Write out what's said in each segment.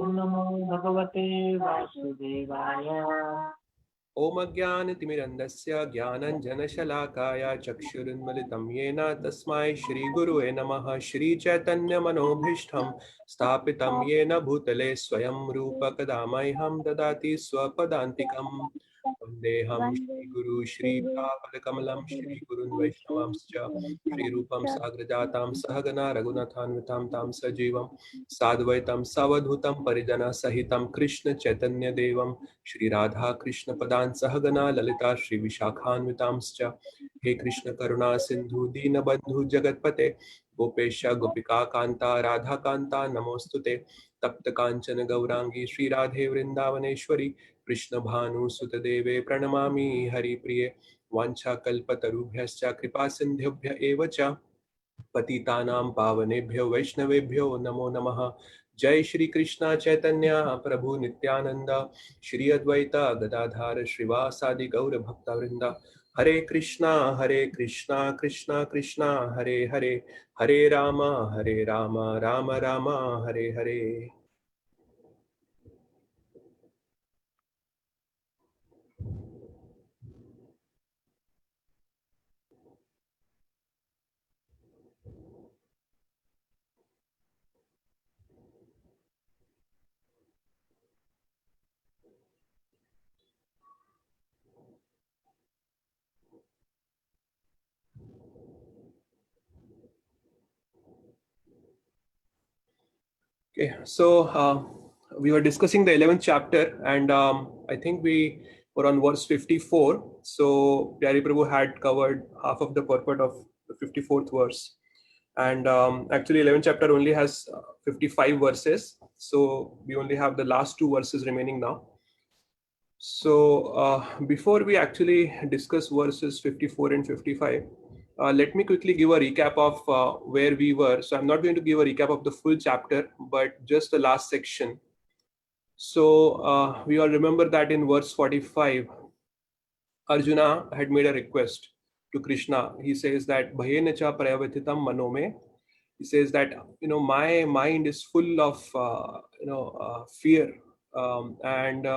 नमो भगवते वासुदेवाय। ओम अज्ञानतिमिरन्धस्य ज्ञानञ्जनशलाकाय चक्षुरुन्मिलितं येन तस्मै श्रीगुरुवे नमः। श्रीचैतन्यमनोभीष्टं स्थापितं येन भूतले स्वयं रूपकदा मह्यं ददाति स्वपदान्तिकम्। वन्देऽहं श्रीगुरु श्रीयुतापदकमलं श्रीगुरुन् वैष्णवांश्च श्रीरूपं साग्रजातां सहगना रघुनाथान्वितां तां सजीवं साद्वैतं सावधूतं परिजनसहितं कृष्ण चैतन्यदेवं श्री राधा कृष्ण पदान् सहगना ललिता श्री विशाखान्वितांश्च। हे कृष्ण करुणा सिंधु दीनबंधु जगतपते गोपेश गोपिका कांता राधा कांता नमोस्तुते। तप्त कांचन गौरांगी श्री राधे वृंदावनेश्वरी कृष्ण भानु सुत देवे प्रणमामि हरिप्रिये। वाञ्छाकल्पतरुभ्यश्च कृपा सिन्धुभ्य एव च पतितानां पावनेभ्यो वैष्णवेभ्यो नमो नमः। जय श्री कृष्ण चैतन्य प्रभु नित्यानंद श्री अद्वैत गदाधार श्रीवासादि गौर भक्तवृंद। हरे कृष्णा कृष्णा कृष्णा हरे हरे, हरे Ram Ram Ram Hare Hare. Okay, so we were discussing the 11th chapter, and I think we were on verse 54. So Pyari Prabhu had covered half of the purport of the 54th verse, and actually 11th chapter only has 55 verses, so we only have the last two verses remaining now. So before we actually discuss verses 54 and 55, let me quickly give a recap of where we were. So I'm not going to give a recap of the full chapter, but just the last section. So we all remember that in verse 45, Arjuna had made a request to Krishna. He says that Bhayena cha prayavatitam manome. He says that my mind is full of fear, and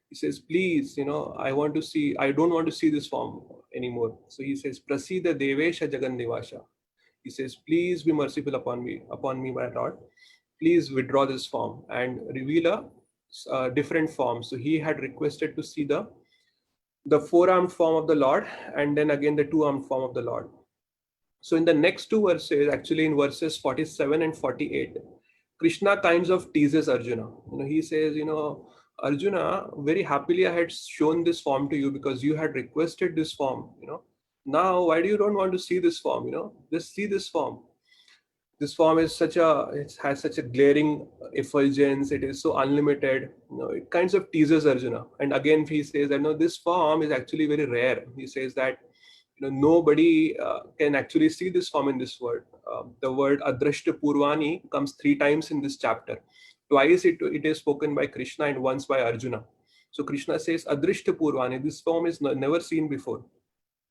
he says, please, I want to see. I don't want to see this form anymore. So he says, Prasida Devesha Jagannivasha. He says, please be merciful upon me, my Lord. Please withdraw this form and reveal a different form. So he had requested to see the four-armed form of the Lord, and then again the two-armed form of the Lord. So in the next two verses, actually in verses 47 and 48, Krishna kinds of teases Arjuna. He says, Arjuna, very happily I had shown this form to you because you had requested this form. Now why do you don't want to see this form? Just see this form. This form is it has such a glaring effulgence. It is so unlimited. It kinds of teases Arjuna. And again, he says that no, this form is actually very rare. He says that nobody can actually see this form in this world. The word adrashta purvani comes three times in this chapter. Twice it is spoken by Krishna and once by Arjuna. So Krishna says adrashta purvani. This form is never seen before.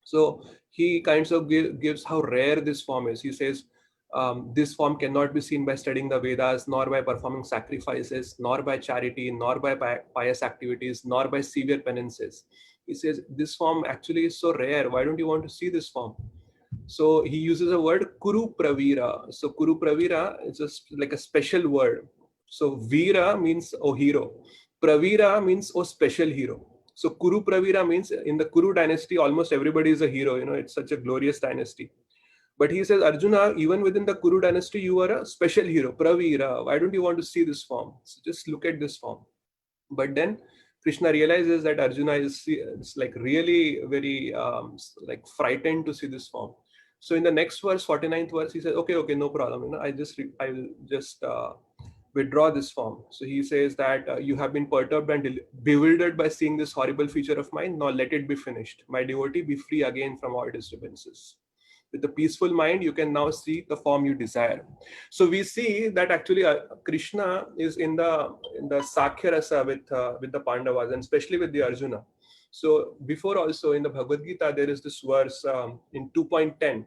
So he kinds of gives how rare this form is. He says this form cannot be seen by studying the Vedas, nor by performing sacrifices, nor by charity, nor by pious activities, nor by severe penances. He says this form actually is so rare. Why don't you want to see this form? So he uses a word Kuru Pravira. So Kuru Pravira is just like a special word. So Veera means oh hero. Pravira means oh special hero. So Kuru Pravira means in the Kuru dynasty, almost everybody is a hero. It's such a glorious dynasty. But he says, Arjuna, even within the Kuru dynasty, you are a special hero, Pravira. Why don't you want to see this form? So just look at this form. But then Krishna realizes that Arjuna is like really very like frightened to see this form. So in the next verse, 49th verse, he says, okay, no problem. I will just withdraw this form. So he says that you have been perturbed and bewildered by seeing this horrible feature of mine. Now let it be finished. My devotee, be free again from all disturbances. With a peaceful mind, you can now see the form you desire. So we see that actually Krishna is in the Sakhya Rasa with the Pandavas, and especially with the Arjuna. So before also in the Bhagavad Gita, there is this verse in 2.10,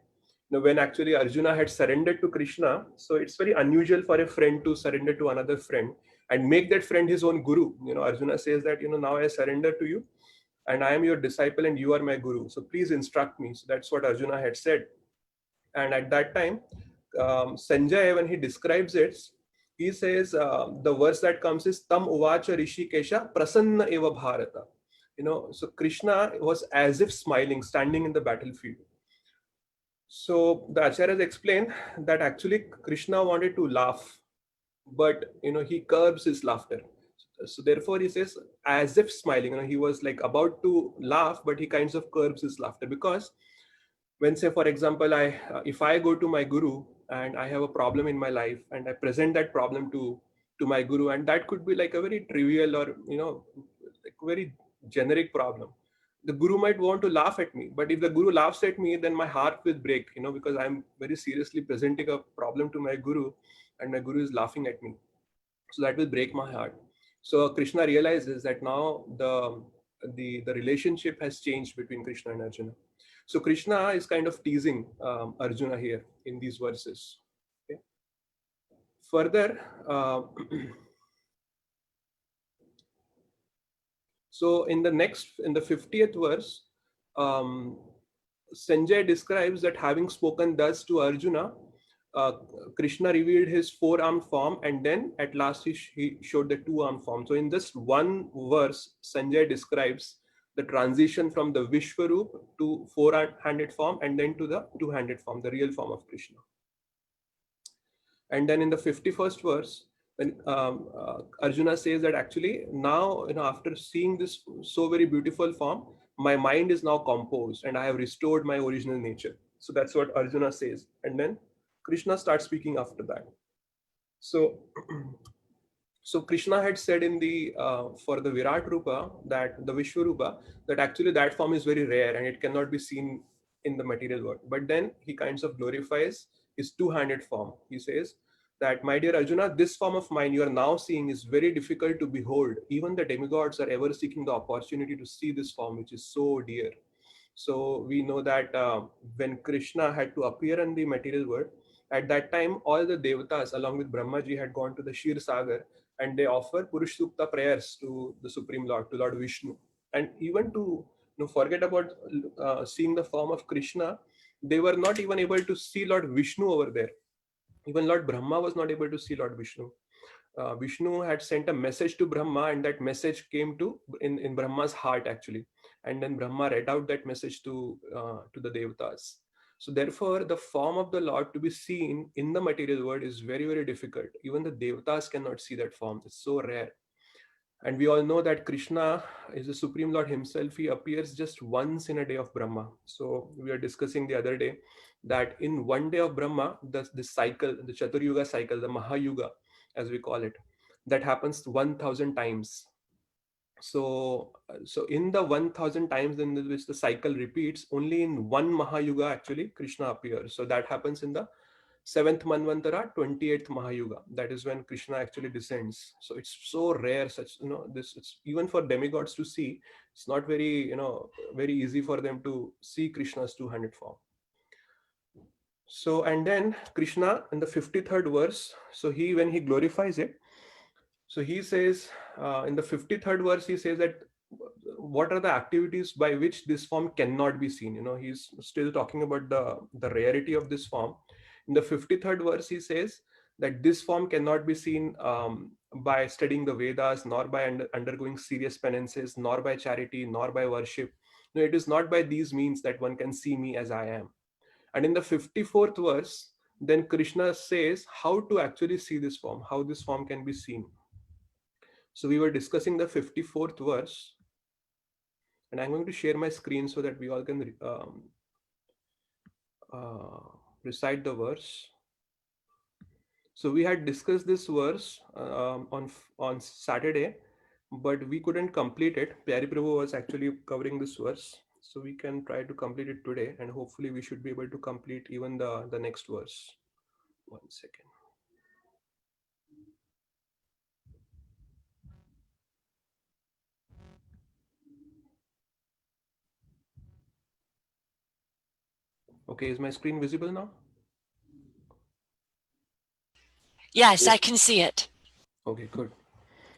when actually Arjuna had surrendered to Krishna. So it's very unusual for a friend to surrender to another friend. and make that friend his own guru. Arjuna says that, now I surrender to you and I am your disciple and you are my guru. So please instruct me. So that's what Arjuna had said. And at that time, Sanjay, when he describes it, he says the verse that comes is Tam Uvacha Rishikesha Prasanna Eva Bharata. So Krishna was as if smiling, standing in the battlefield. So the acharyas explain that actually Krishna wanted to laugh, but he curbs his laughter. So therefore he says as if smiling. He was like about to laugh, but he kinds of curbs his laughter, because when, say for example, if I go to my guru and I have a problem in my life and I present that problem to my guru, and that could be like a very trivial or like very generic problem, the guru might want to laugh at me. But if the guru laughs at me, then my heart will break, because I'm very seriously presenting a problem to my guru and my guru is laughing at me. So that will break my heart. So Krishna realizes that now the relationship has changed between Krishna and Arjuna. So Krishna is kind of teasing Arjuna here in these verses. Okay. Further, so in the 50th verse, Sanjay describes that having spoken thus to Arjuna, Krishna revealed his four-armed form, and then at last he showed the two-armed form. So in this one verse, Sanjay describes the transition from the Vishwarup to four-handed form and then to the two-handed form, the real form of Krishna. And then in the 51st verse, when Arjuna says that actually now, after seeing this so very beautiful form, my mind is now composed and I have restored my original nature. So that's what Arjuna says. And then Krishna starts speaking after that. So, so Krishna had said in the for the Virat Rupa, that the Vishwarupa, that actually that form is very rare and it cannot be seen in the material world. But then he kinds of glorifies his two-handed form. He says that, my dear Arjuna, this form of mine you are now seeing is very difficult to behold. Even the demigods are ever seeking the opportunity to see this form, which is so dear. So we know that when Krishna had to appear in the material world, at that time, all the devatas along with Brahmaji had gone to the Shir Sagar and they offer Purush Sukta prayers to the Supreme Lord, to Lord Vishnu. And even to forget about seeing the form of Krishna, they were not even able to see Lord Vishnu over there. Even Lord Brahma was not able to see Lord Vishnu. Vishnu had sent a message to Brahma, and that message came to in Brahma's heart actually, and then Brahma read out that message to the devatas. So therefore, the form of the Lord to be seen in the material world is very, very difficult. Even the devatas cannot see that form. It's so rare. And we all know that Krishna is the Supreme Lord himself. He appears just once in a day of Brahma. So we are discussing the other day that in one day of Brahma, this cycle, the Chaturyuga cycle, the Mahayuga, as we call it, that happens 1,000 times. So in the 1,000 times in which the cycle repeats, only in one Mahayuga actually Krishna appears. So that happens in the 7th Manvantara, 28th Mahayuga. That is when Krishna actually descends. So it's so rare, such this, it's even for demigods to see. It's not very very easy for them to see Krishna's two-handed form. So, and then Krishna in the 53rd verse, so when he glorifies it, so he says in the 53rd verse, he says that what are the activities by which this form cannot be seen. He's still talking about the rarity of this form. In the 53rd verse, he says that this form cannot be seen by studying the Vedas, nor by undergoing serious penances, nor by charity, nor by worship. No, it is not by these means that one can see me as I am. And in the 54th verse, then Krishna says how to actually see this form, how this form can be seen. So we were discussing the 54th verse, and I'm going to share my screen so that we all can recite the verse. So we had discussed this verse on Saturday, but we couldn't complete it. Pyari Prabhu was actually covering this verse, so we can try to complete it today, and hopefully we should be able to complete even the next verse. 1 second. Okay, is my screen visible now? Yes, I can see it. Okay, good.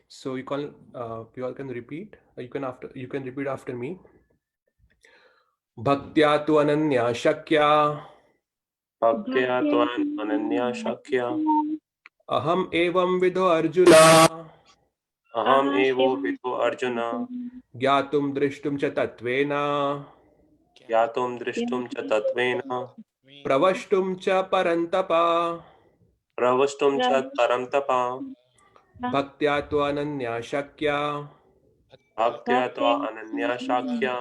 So you all can repeat. You can repeat after me. Bhaktya tu ananya shakya. भक्त्या त्वाम् Ananya शक्या Aham evam vidho Arjuna. अहम् एवो विदो Arjun Gyatum drishtum cha tatvena. ज्ञातुं दृष्टुं च तत्त्वेन Pravashtum cha parantapa. प्रवष्टुं च परं तप Bhaktya tu ananya shakya. भक्त्या त्वा Ananya शक्या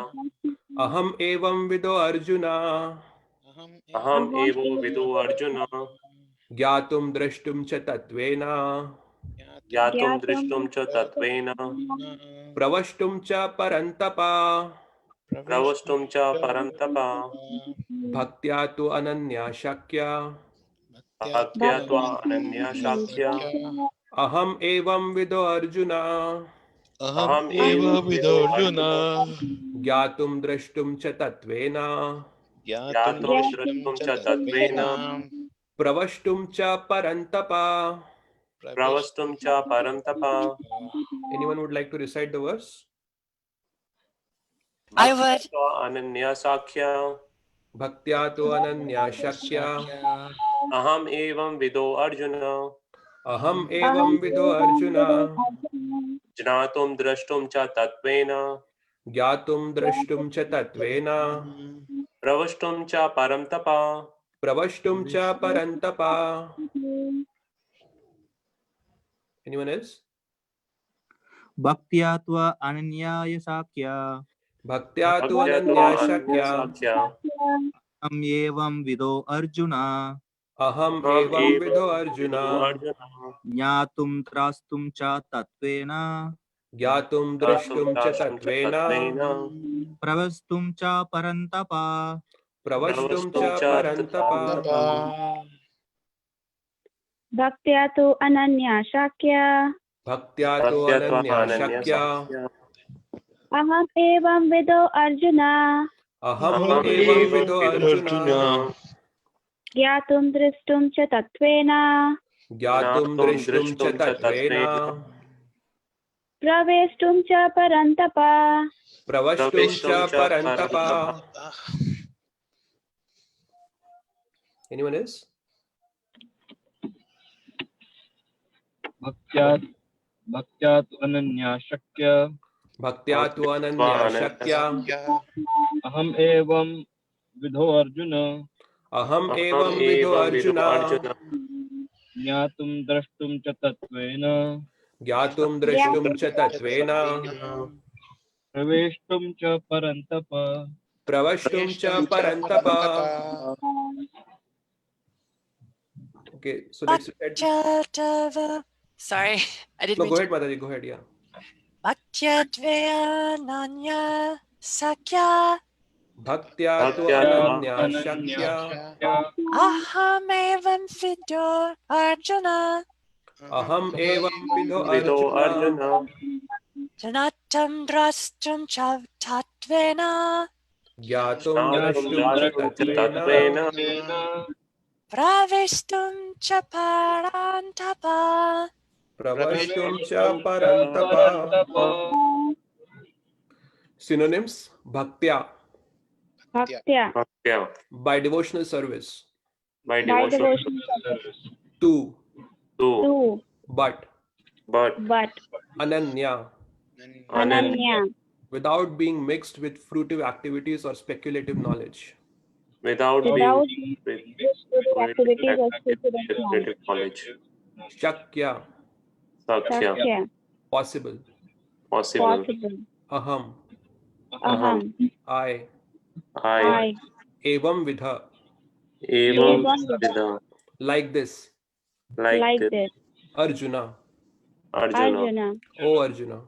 Aham evam vidho Arjuna. अहम् एवो विदो Arjun Gyatum drishtum cha tatvena. ज्ञातुं दृष्टुं च तत्त्वेन Pravashtum cha parantapa. प्रवष्टुं च परं तप Bhaktya tu ananya shakya. भक्त्या त्वा Ananya शक्या Aham evam vidho Arjuna. अहम् एवो विदो Arjun Gyatum drashtum cha tatvena. ज्ञातुं दृष्टुं च तत्त्वेन Pravashtum cha parantapa. प्रवष्टुं च परं तप Anyone would like to recite the verse? I would. Ananya शक्या Bhaktya tu ananya shakya. अहम् एवं विदो Arjun Aham evam vidho Arjuna. ज्ञातुं द्रष्टुं च तत्त्वेन Gyatum drashtum cha tatvena. प्रवष्टुं च परं तप Pravashtum cha parantapa. Anyone else? Bhaktya tva ananyaya sakya. Bhaktya tu ananya shakya. Am evam vido Arjuna. Aham evam vidho Arjuna. Jnatum trastum cha tatvena. Gyatum drashtum cha tatvena. Pravastum cha parantapa. Pravashtum cha parantapa. Bhaktya tu ananya shakya. Bhaktya tu ananya shakya. Aham evam vido Arjuna. Aham evam vidho Arjuna. Gyatum drishtum cha tatvena. Gyatum drishtum cha tatvena. Praveshtum cha parantapa. Pravashtum cha parantapa. Anyone else? भक्त्या तु Ananya शक्या Bhaktya tu ananya shakya. अहम् एवं विधो Arjun Aham evam vidho Arjuna. ज्ञातुं द्रष्टुं च तत्त्वेन Gyatum drashtum cha tatvena. प्रवेष्टुं च परन्तप Pravashtum cha parantapa. Okay, so let's recite. Sorry, I didn't No, mean go to. ahead, Mataji, go ahead, yeah. Bhaktya nanya sakya Bhaktya tu ananya shakya. aham evam vido Arjuna Aham evam vidho विदो Arjuna. Arjun janatam drastum cha tatvena Gyatum drashtum cha तत्त्वेन tatvena. praveshtum cha parantapa. Pravashtum cha parantapa. Synonyms: Bhaktya, Bhaktya. भक्त्या by devotional service. by By devotion devotion. To, to Tu. but. but But. Ananya, Ananya. without being mixed with fruitive activities or speculative knowledge. without Without being with activities or spiritual spiritual knowledge Shakya, sakya Shakya. possible. possible Possible. Aham, Aham. I. I Evam vidha, evam Evam vidha like this. like this this. Arjuna, Arjuna Arjuna. O Arjuna.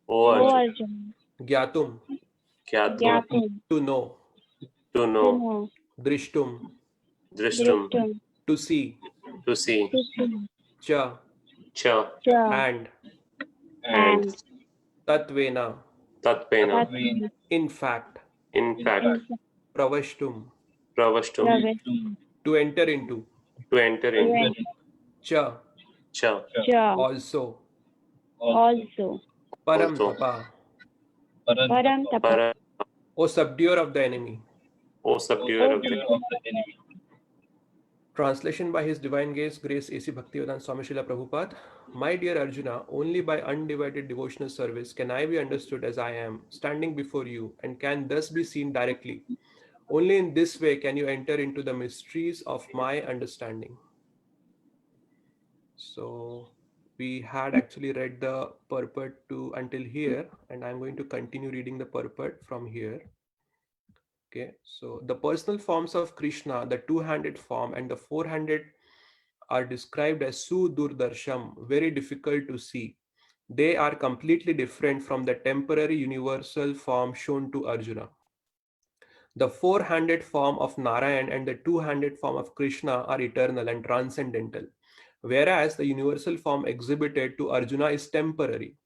O O Arjuna Arjuna. Gyatum, Kyatum Gyatum. to know. to To know know. Drishtum, Drishtum Drishtum. to see. to see To see. Cha, Cha Cha. and. And. Tatvena, Tatpena Tatvena. in fact. in fact Pravashtum, Pravashtum Praveshtum. to enter into. to enter into Cha, Cha Cha. also. also. Param Also. tapa. Param tapa. Para, O subduer of the enemy. O subduer of the Subduer of the enemy. Translation by His Divine Grace A.C. Bhaktivedanta Swami Srila Prabhupada. My dear Arjuna, only by undivided devotional service can I be understood as I am, standing before you, and can thus be seen directly. Only in this way can you enter into the mysteries of my understanding. So we had actually read the purport to until here, and I'm going to continue reading the purport from here. Okay, so the personal forms of Krishna, the two-handed form and the four-handed, are described as Sudurdarsham, very difficult to see. They are completely different from the temporary universal form shown to Arjuna. The four-handed form of Narayan and the two-handed form of Krishna are eternal and transcendental, whereas the universal form exhibited to Arjuna is temporary.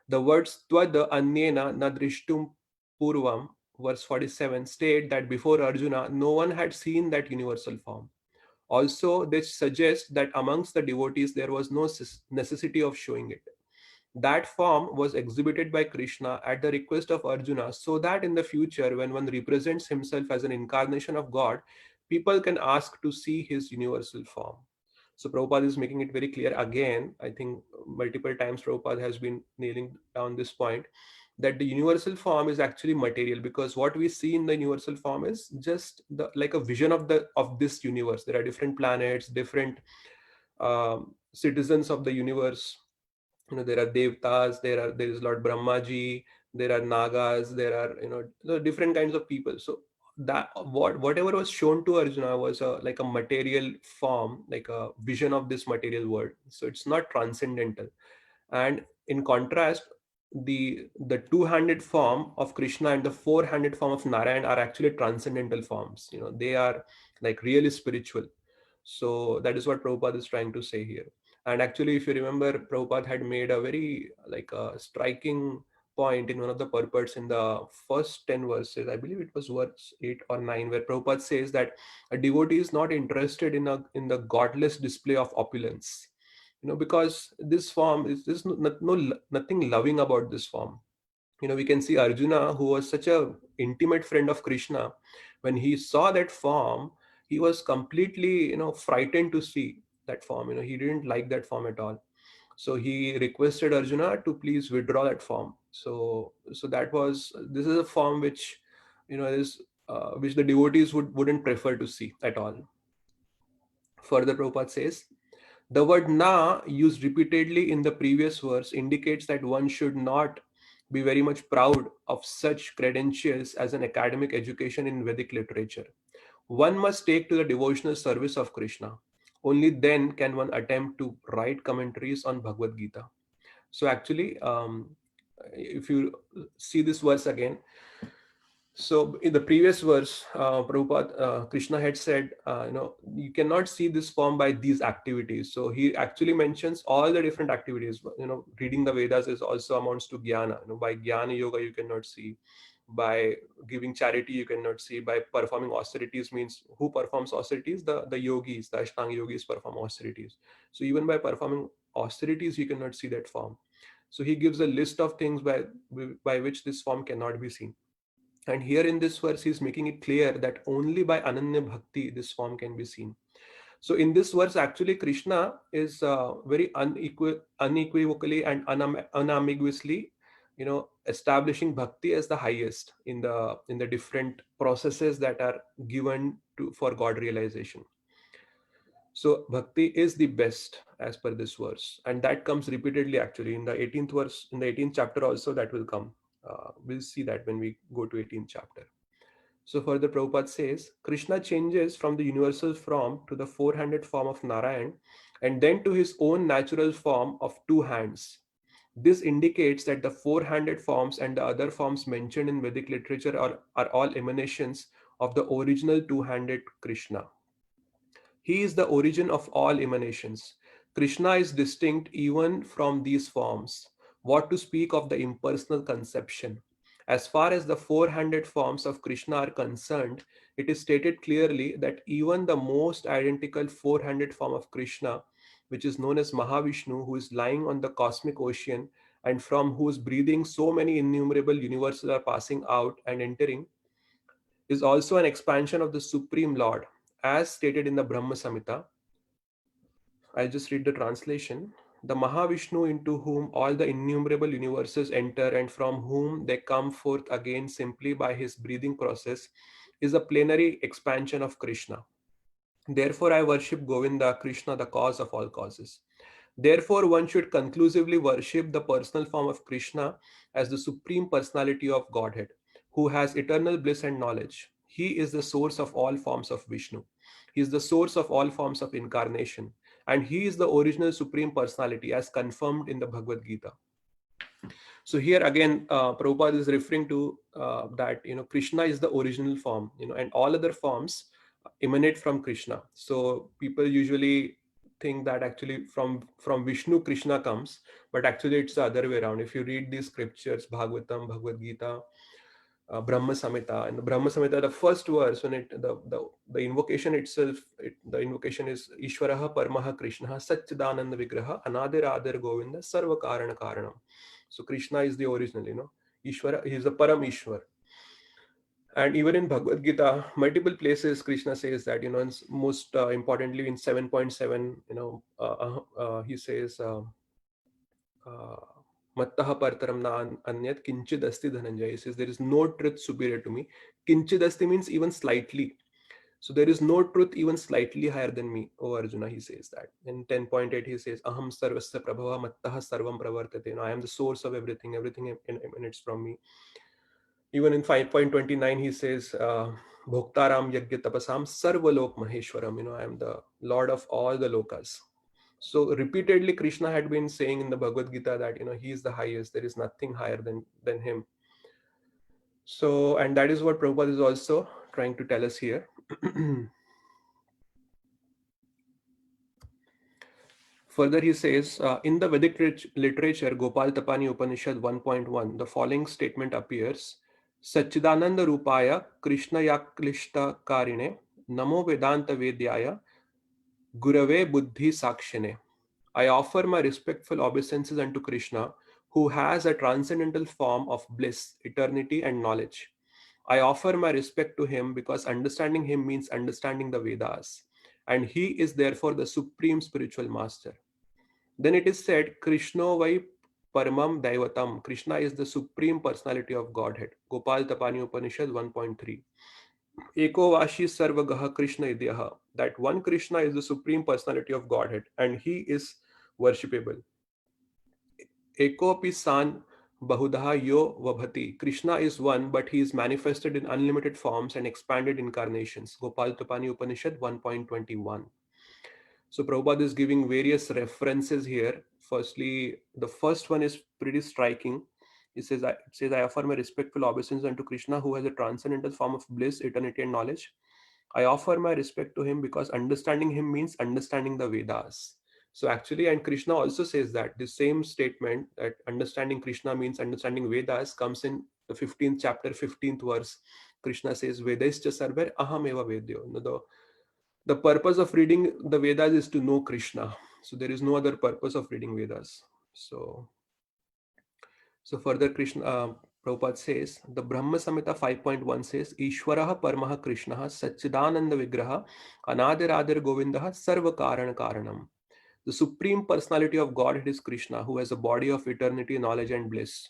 The words Tvada Anyena Nadrishtum Purvam, verse 47, state that before Arjuna, no one had seen that universal form. Also, this suggests that amongst the devotees, there was no necessity of showing it. That form was exhibited by Krishna at the request of Arjuna so that in the future, when one represents himself as an incarnation of God, people can ask to see his universal form. So Prabhupada is making it very clear again. I think multiple times Prabhupada has been nailing down this point that the universal form is actually material, because what we see in the universal form is just like a vision of this universe. There are different planets, different citizens of the universe. There are devtas, there is Lord Brahmaji, there are Nagas, there are different kinds of people. So that whatever was shown to Arjuna was like a material form, like a vision of this material world. So it's not transcendental. And in contrast, the two-handed form of Krishna and the four-handed form of Narayan are actually transcendental forms. They are like really spiritual. So that is what Prabhupada is trying to say here. And actually, if you remember, Prabhupada had made a very striking point in one of the purports in the first 10 verses. I believe it was verse 8 or 9, where Prabhupada says that a devotee is not interested in the godless display of opulence. Because this form is nothing loving about this form. We can see Arjuna, who was such a intimate friend of Krishna, when he saw that form, he was completely frightened to see that form. He didn't like that form at all. So he requested Arjuna to please withdraw that form. So this is a form which is which the devotees wouldn't prefer to see at all. Further, Prabhupada says, the word na used repeatedly in the previous verse indicates that one should not be very much proud of such credentials as an academic education in Vedic literature. One must take to the devotional service of Krishna. Only then can one attempt to write commentaries on Bhagavad Gita. So actually, if you see this verse again, so in the previous verse, Prabhupada, Krishna had said, you cannot see this form by these activities. So he actually mentions all the different activities. Reading the Vedas is also amounts to jnana. By jnana yoga, you cannot see. By giving charity, you cannot see. By performing austerities, means who performs austerities? The yogis, the Ashtanga yogis perform austerities. So even by performing austerities, you cannot see that form. So he gives a list of things by which this form cannot be seen. And here in this verse, he's making it clear that only by Ananya Bhakti this form can be seen. So in this verse, actually, Krishna is very unequivocally and unambiguously, establishing bhakti as the highest in the different processes that are given for God realization. So bhakti is the best as per this verse, and that comes repeatedly actually in the 18th verse, in the 18th chapter also that will come. We'll see that when we go to 18th chapter. So further Prabhupada says, Krishna changes from the universal form to the four-handed form of Narayan and then to his own natural form of two hands. This indicates that the four-handed forms and the other forms mentioned in Vedic literature are all emanations of the original two-handed Krishna. He is the origin of all emanations. Krishna is distinct even from these forms. What to speak of the impersonal conception? As far as the four-handed forms of Krishna are concerned, it is stated clearly that even the most identical four-handed form of Krishna which is known as Mahavishnu, who is lying on the cosmic ocean and from whose breathing so many innumerable universes are passing out and entering, is also an expansion of the Supreme Lord, as stated in the Brahma Samhita. I'll just read the translation. The Mahavishnu, into whom all the innumerable universes enter and from whom they come forth again simply by his breathing process, is a plenary expansion of Krishna. Therefore, I worship Govinda, Krishna, the cause of all causes. Therefore, one should conclusively worship the personal form of Krishna as the supreme personality of Godhead, who has eternal bliss and knowledge. He is the source of all forms of Vishnu. He is the source of all forms of incarnation. And he is the original supreme personality as confirmed in the Bhagavad Gita. So here again, Prabhupada is referring to that, Krishna is the original form, and all other forms emanate from Krishna. So people usually think that actually from Vishnu, Krishna comes, but actually it's the other way around. If you read these scriptures, Bhagavatam, Bhagavad Gita, Brahma Samhita, and the Brahma Samhita, the first verse, when the invocation itself, the invocation is Ishvaraha Paramaha Krishna Satchidananda Vigraha Anadir Adar Govinda Sarva Karana Karanam. So Krishna is the original, Ishvara, he is the Param Ishwar. And even in Bhagavad Gita, multiple places Krishna says that, and most importantly in 7.7, he says, Mattaha partaram na anyat kinchid asti dhananjay. He says there is no truth superior to me. Kinchid asti means even slightly. So there is no truth even slightly higher than me, O Arjuna, he says that. In 10.8 he says, Aham sarvasya prabhava mattaha sarvam pravartate. I am the source of everything emanates from me. Even in 5.29 he says, Bhoktaram yagya tapasam sarvalok maheshwaram. I am the Lord of all the lokas. So repeatedly Krishna had been saying in the Bhagavad Gita that he is the highest, there is nothing higher than him. So, and that is what Prabhupada is also trying to tell us here. Further he says, in the Vedic literature, Gopal Tapani Upanishad 1.1, the following statement appears: Satchidananda Rupaya Krishna Yaklishta Karine Namo Vedanta Vedyaya Gurave Buddhi Sakshine. I offer my respectful obeisances unto Krishna, who has a transcendental form of bliss, eternity, and knowledge. I offer my respect to him because understanding him means understanding the Vedas, and he is therefore the supreme spiritual master. Then it is said, Krishna vai Paramam Daivatam. Krishna is the supreme personality of Godhead. Gopal Tapani Upanishad 1.3. Eko Vashi Sarvagaha Krishna Idyaha. That one Krishna is the supreme personality of Godhead and he is worshipable. Ekopi San Bahudaha Yo Vabhati. Krishna is one, but he is manifested in unlimited forms and expanded incarnations. Gopal Tapani Upanishad 1.21. So Prabhupada is giving various references here. Firstly, the first one is pretty striking. It says, I offer my respectful obeisance unto Krishna, who has a transcendental form of bliss, eternity, and knowledge. I offer my respect to him because understanding him means understanding the Vedas. So actually, and Krishna also says that the same statement that understanding Krishna means understanding Vedas comes in the 15th chapter, 15th verse. Krishna says, Vedaischa sarver aham eva vedyo. The purpose of reading the Vedas is to know Krishna. So there is no other purpose of reading Vedas. So further Prabhupada says, the Brahma Samhita 5.1 says, Ishvaraha Paramaha Krishnaha Satchidananda Vigraha Anadir Govindaha Sarva Karana Karanam. The supreme personality of Godhead is Krishna, who has a body of eternity, knowledge, and bliss.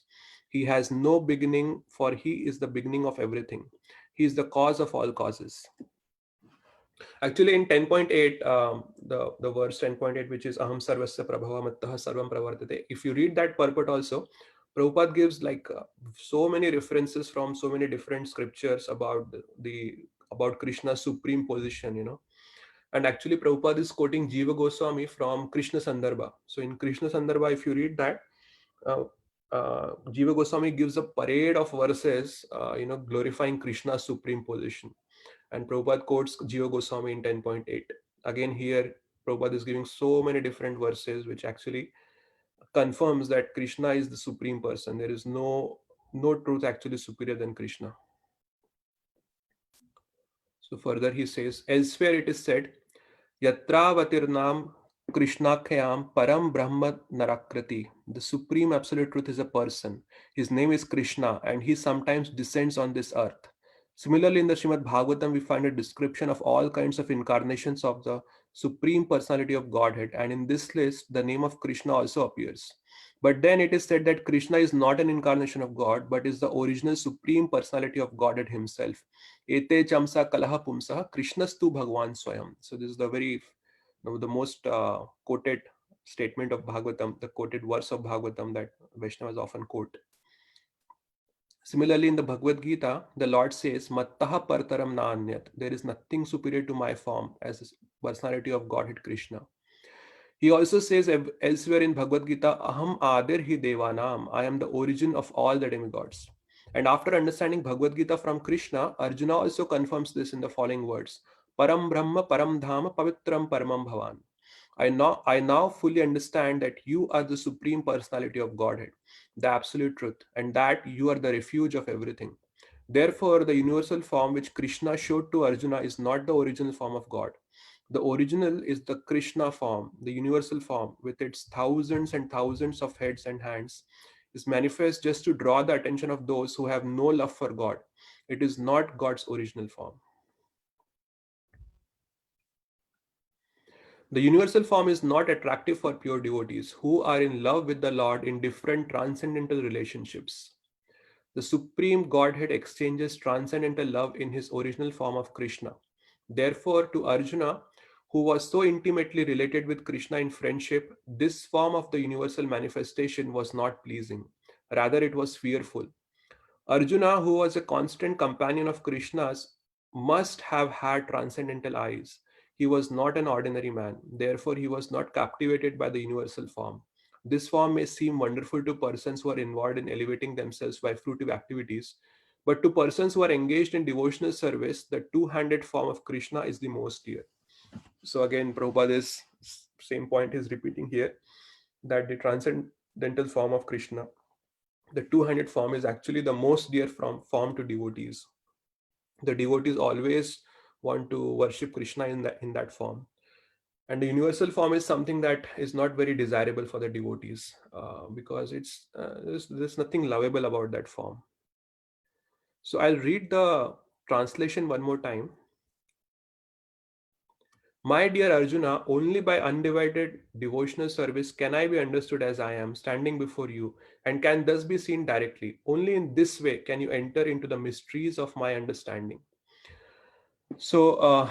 He has no beginning, for he is the beginning of everything. He is the cause of all causes. Actually, in 10.8, the verse 10.8, which is Aham Sarvasya Prabhava Mattaha Sarvam Pravartate, if you read that purport also, Prabhupada gives so many references from so many different scriptures about about Krishna's supreme position, And actually, Prabhupada is quoting Jiva Goswami from Krishna Sandarbha. So in Krishna Sandarbha, if you read that, Jiva Goswami gives a parade of verses, glorifying Krishna's supreme position. And Prabhupada quotes Jiva Goswami in 10.8. Again, here, Prabhupada is giving so many different verses, which actually confirms that Krishna is the supreme person. There is no truth actually superior than Krishna. So further he says, elsewhere it is said, Yatra Vatirnam Krishnakhyam Param Brahma Narakriti. The Supreme Absolute Truth is a person. His name is Krishna and he sometimes descends on this earth. Similarly, in the Srimad Bhagavatam, we find a description of all kinds of incarnations of the Supreme Personality of Godhead, and in this list, the name of Krishna also appears. But then it is said that Krishna is not an incarnation of God, but is the original Supreme Personality of Godhead himself. Ete chamsa kalaha pumsaha Krishnastu Bhagwan Swayam. So this is the most quoted statement of Bhagavatam, the quoted verse of Bhagavatam that Vaishnavas often quote. Similarly, in the Bhagavad Gita, the Lord says, Mattaha partaram na anyat. There is nothing superior to my form as the personality of Godhead Krishna. He also says elsewhere in Bhagavad Gita, Aham adir hi devanam. I am the origin of all the demigods. And after understanding Bhagavad Gita from Krishna, Arjuna also confirms this in the following words. Param Brahma Param Dhama Pavitram Paramam Bhavan. I now fully understand that you are the Supreme Personality of Godhead, the Absolute Truth, and that you are the refuge of everything. Therefore, the universal form which Krishna showed to Arjuna is not the original form of God. The original is the Krishna form, the universal form, with its thousands and thousands of heads and hands, is manifest just to draw the attention of those who have no love for God. It is not God's original form. The universal form is not attractive for pure devotees who are in love with the Lord in different transcendental relationships. The Supreme Godhead exchanges transcendental love in his original form of Krishna. Therefore, to Arjuna, who was so intimately related with Krishna in friendship, this form of the universal manifestation was not pleasing. Rather, it was fearful. Arjuna, who was a constant companion of Krishna's, must have had transcendental eyes. He was not an ordinary man. Therefore, he was not captivated by the universal form. This form may seem wonderful to persons who are involved in elevating themselves by fruitive activities, but to persons who are engaged in devotional service, the two-handed form of Krishna is the most dear. So again, Prabhupada, this same point is repeating here, that the transcendental form of Krishna, the two-handed form, is actually the most dear form to devotees. The devotees always want to worship Krishna in that form. And the universal form is something that is not very desirable for the devotees because there's nothing lovable about that form. So I'll read the translation one more time. My dear Arjuna, only by undivided devotional service can I be understood as I am, standing before you, and can thus be seen directly. Only in this way can you enter into the mysteries of my understanding. So,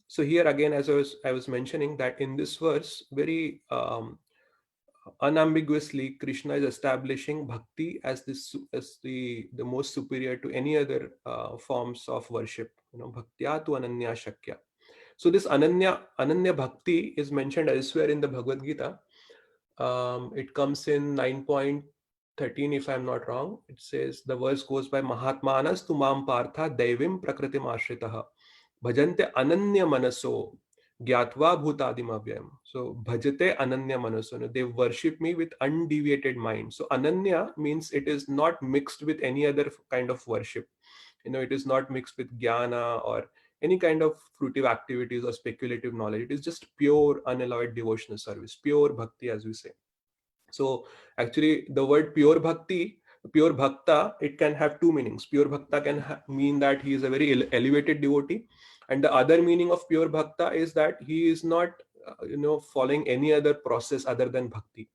so here again, as I was mentioning, that in this verse, very unambiguously, Krishna is establishing bhakti as the most superior to any other forms of worship. Bhaktya tu ananya shakya. So this ananya bhakti is mentioned elsewhere in the Bhagavad Gita. It comes in 9.13, if I'm not wrong. It says, the verse goes by Mahatmanas tu mam partha devim prakritim ashritaha bhajante ananya manaso gyatva bhutadim avyam. So bhajate ananya manaso, they worship me with undeviated mind. So ananya means it is not mixed with any other kind of worship. It is not mixed with jnana or any kind of fruitive activities or speculative knowledge. It is just pure unalloyed devotional service, pure bhakti, as we say. So actually the word pure bhakti, pure bhakta, it can have two meanings. Pure bhakta can mean that he is a very elevated devotee, and the other meaning of pure bhakta is that he is not following any other process other than bhakti.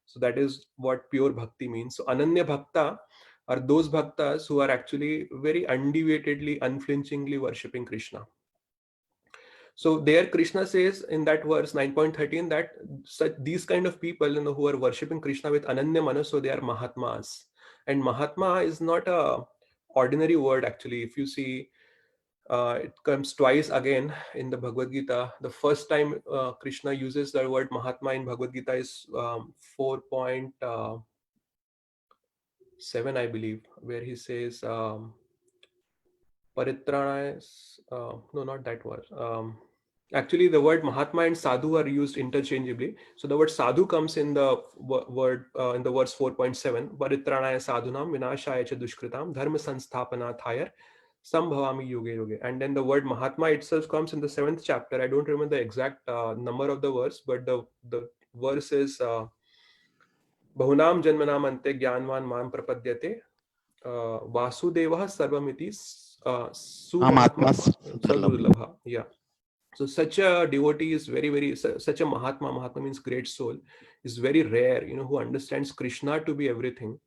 So that is what pure bhakti means. So ananya bhakta are those bhaktas who are actually very undeviatedly, unflinchingly worshipping Krishna. So there Krishna says in that verse 9.13 that these kind of people who are worshipping Krishna with ananya manas, so they are mahatmas. And mahatma is not a ordinary word actually. If you see, it comes twice again in the Bhagavad Gita. The first time Krishna uses the word mahatma in Bhagavad Gita is 4.7, I believe, where he says Paritranaya, no, not that word. Actually, the word Mahatma and Sadhu are used interchangeably. So the word Sadhu comes in the word in the verse 4.7. Paritranaya sadhunam vinashaya cha dushkritam dharma sansthapanathaaya Sambhavami yuge yuge. And then the word Mahatma itself comes in the 7th chapter. I don't remember the exact number of the verse, but the verse is Bahunam Janmanam Ante Gyanvan Mam Prapadyate Vasudevah Sarvamiti Sumahatma Sadurlabha. Yeah. So such a devotee is such a Mahatma. Mahatma means great soul, is very rare, who understands Krishna to be everything.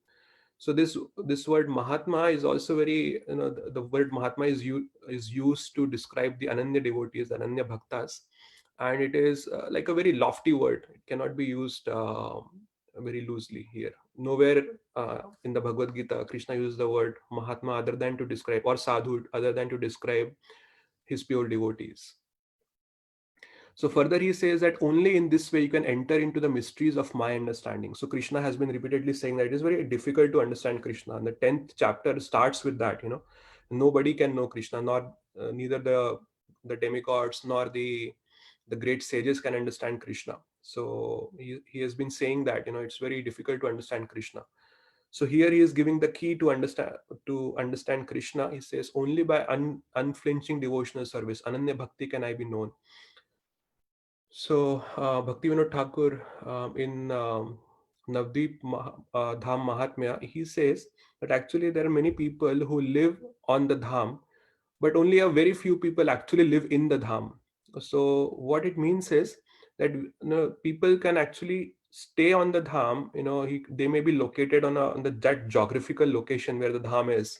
So this word Mahatma is also very, the word Mahatma is used to describe the Ananya devotees, Ananya Bhaktas, and it is like a very lofty word. It cannot be used very loosely here. Nowhere in the Bhagavad Gita Krishna uses the word Mahatma other than to describe, or Sadhu other than to describe his pure devotees. So further he says that only in this way you can enter into the mysteries of my understanding. So Krishna has been repeatedly saying that it is very difficult to understand Krishna. And the 10th chapter starts with that, nobody can know Krishna, nor neither the demigods nor the great sages can understand Krishna. So he has been saying that, it's very difficult to understand Krishna. So here he is giving the key to understand Krishna. He says only by unflinching devotional service, Ananya Bhakti, can I be known. So Bhaktivinoda Thakur in Navdeep Dham Mahatmya, he says that actually there are many people who live on the Dham, but only a very few people actually live in the Dham. So what it means is that people can actually stay on the Dham. They may be located on that geographical location where the Dham is,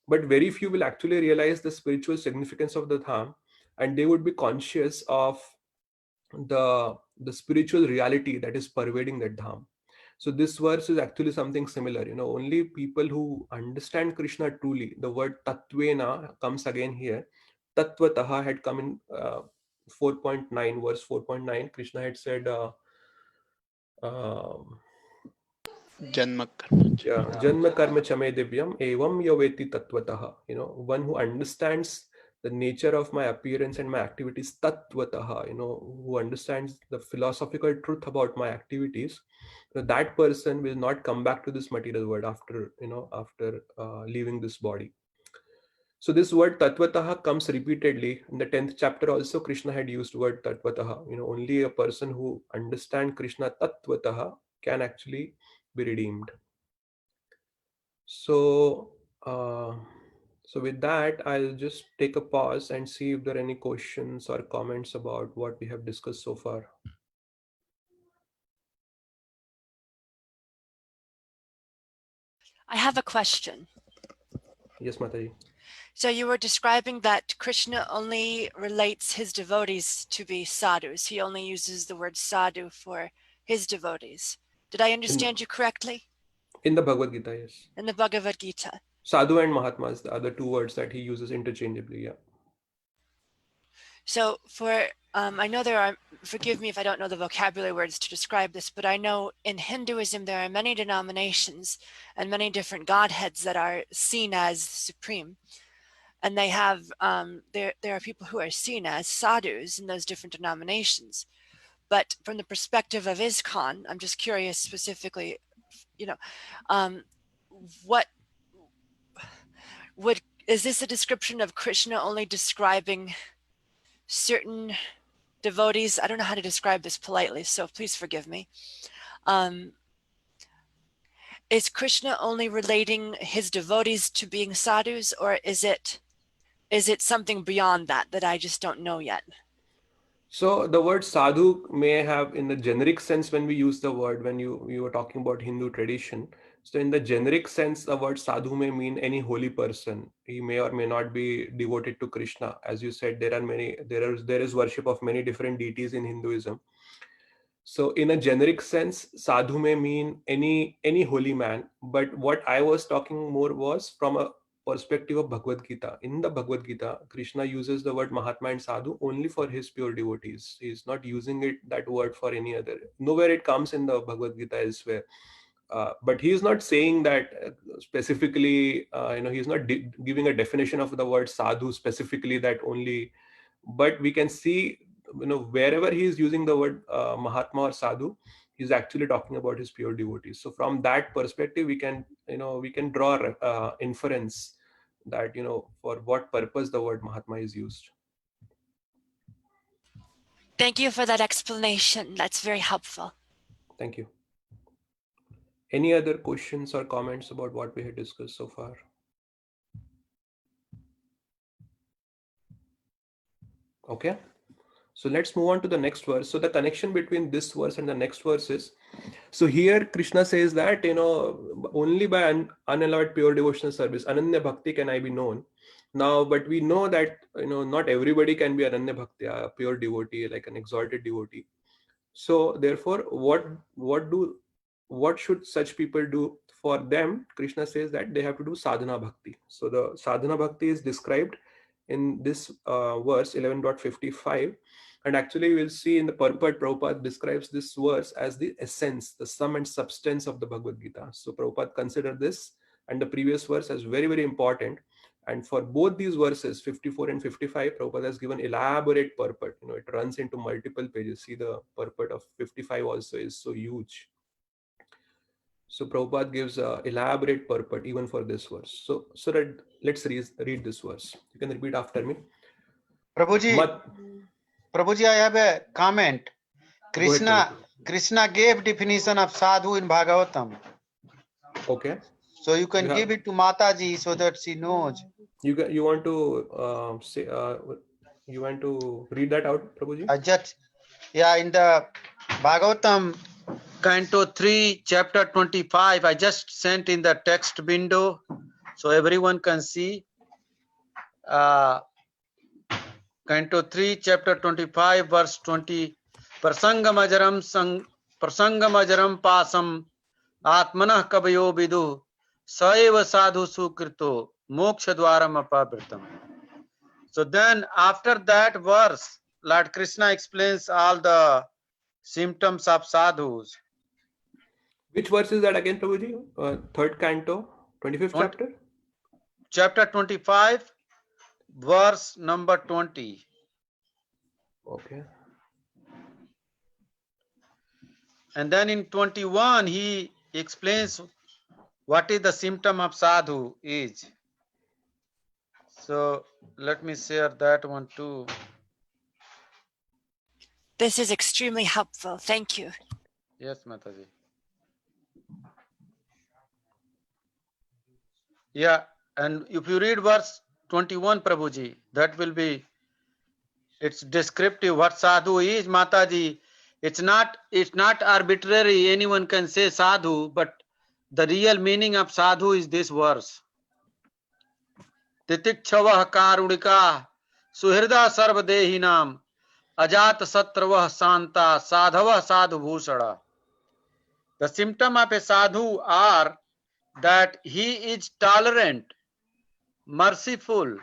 but very few will actually realize the spiritual significance of the Dham, and they would be conscious of the spiritual reality that is pervading that dham. So this verse is actually something similar. Only people who understand Krishna truly, the word tatvena comes again here. Tattvataha had come in 4.9, verse 4.9. Krishna had said Janma karma chame divyam evam yaveti tattvataha. One who understands the nature of my appearance and my activities, tattvataha, who understands the philosophical truth about my activities, that person will not come back to this material world after leaving this body. So this word tattvataha comes repeatedly in the 10th chapter. Also Krishna had used word tattvataha. Only a person who understands Krishna tattvataha can actually be redeemed. So so with that, I'll just take a pause and see if there are any questions or comments about what we have discussed so far. I have a question. Yes, Mataji. So you were describing that Krishna only relates his devotees to be sadhus. He only uses the word sadhu for his devotees. Did I understand you correctly? In the Bhagavad Gita, yes. In the Bhagavad Gita. Sadhu and Mahatmas are the two words that he uses interchangeably, yeah. So I know there are, forgive me if I don't know the vocabulary words to describe this, but I know in Hinduism there are many denominations and many different godheads that are seen as supreme. And they have, there are people who are seen as sadhus in those different denominations. But from the perspective of ISKCON, I'm just curious specifically, is this a description of Krishna only describing certain devotees? I don't know how to describe this politely, so please forgive me. Is Krishna only relating his devotees to being sadhus, or is it something beyond that I just don't know yet? So the word sadhu may have, in the generic sense, when we use the word, when you were talking about Hindu tradition, so in the generic sense, the word sadhu may mean any holy person. He may or may not be devoted to Krishna. As you said, there is worship of many different deities in Hinduism. So in a generic sense, sadhu may mean any holy man. But what I was talking more was from a perspective of Bhagavad Gita. In the Bhagavad Gita, Krishna uses the word Mahatma and Sadhu only for his pure devotees. He is not using that word for any other. Nowhere it comes in the Bhagavad Gita elsewhere. But he is not saying that specifically, he is not giving a definition of the word sadhu specifically that only, but we can see, wherever he is using the word Mahatma or sadhu, he's actually talking about his pure devotees. So from that perspective, we can draw inference that, for what purpose the word Mahatma is used. Thank you for that explanation. That's very helpful. Thank you. Any other questions or comments about what we had discussed so far? Okay, so let's move on to the next verse. So the connection between this verse and the next verse is, so here Krishna says that, only by unalloyed pure devotional service, Ananya Bhakti, can I be known. Now, but we know that, not everybody can be Ananya Bhakti, a pure devotee, like an exalted devotee. So therefore, what should such people do? For them, Krishna says that they have to do sadhana bhakti. So the sadhana bhakti is described in this verse 11.55, and actually we'll see in the purport, Prabhupada describes this verse as the essence, the sum and substance of the Bhagavad Gita. So Prabhupada considered this and the previous verse as very, very important. And for both these verses, 54 and 55, Prabhupada has given elaborate purport. It runs into multiple pages. See, the purport of 55 also is so huge. So Prabhupada gives elaborate purport even for this verse. So that let's read this verse. You can repeat after me. Prabhuji, I have a comment. Krishna gave definition of sadhu in Bhagavatam. Okay. So you can give it to Mataji so that she knows. You want to say you want to read that out, Prabhuji? In the Bhagavatam, Canto 3, Chapter 25, I just sent in the text window so everyone can see. Canto 3, Chapter 25, verse 20. Prasangamajaram pasam atmanah kabayo vidu saeva sadhu sukrito moksha dwaram apavritam. So then after that verse, Lord Krishna explains all the symptoms of sadhus. Which verse is that again, Prabhuji? Third canto, 25th chapter? Chapter 25, verse number 20. Okay. And then in 21, he explains what is the symptom of sadhu is. So let me share that one too. This is extremely helpful. Thank you. Yes, Mataji. Yeah, and if you read verse 21, Prabhuji, that will be, it's descriptive what sadhu is, Mataji. It's not arbitrary. Anyone can say sadhu, but the real meaning of sadhu is this verse. Titikchavah karudika suhrida sarvadehinam ajat satravah santa sadhavah sadhu bhushada. The symptom of a sadhu are that he is tolerant, merciful,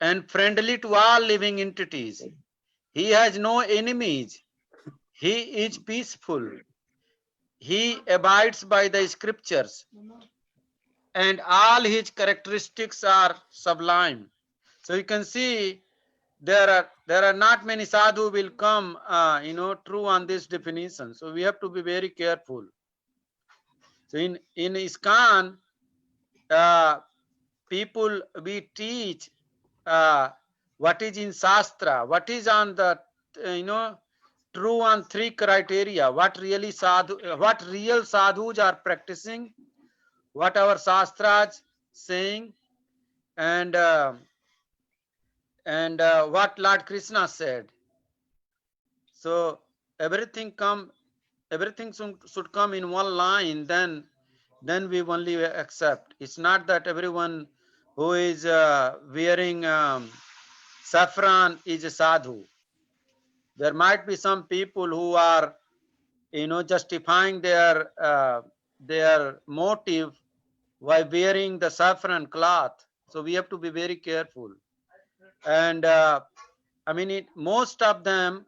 and friendly to all living entities. He has no enemies. He is peaceful. He abides by the scriptures. And all his characteristics are sublime. So you can see there are not many sadhu will come true on this definition. So we have to be very careful. So in ISKCON, people, we teach what is in Shastra, what is on the true on 3 criteria, what real sadhus are practicing, what our Shastras saying, and what Lord Krishna said. So everything should come in one line, then we only accept. It's not that everyone who is wearing saffron is a sadhu. There might be some people who are justifying their motive by wearing the saffron cloth. So we have to be very careful. And most of them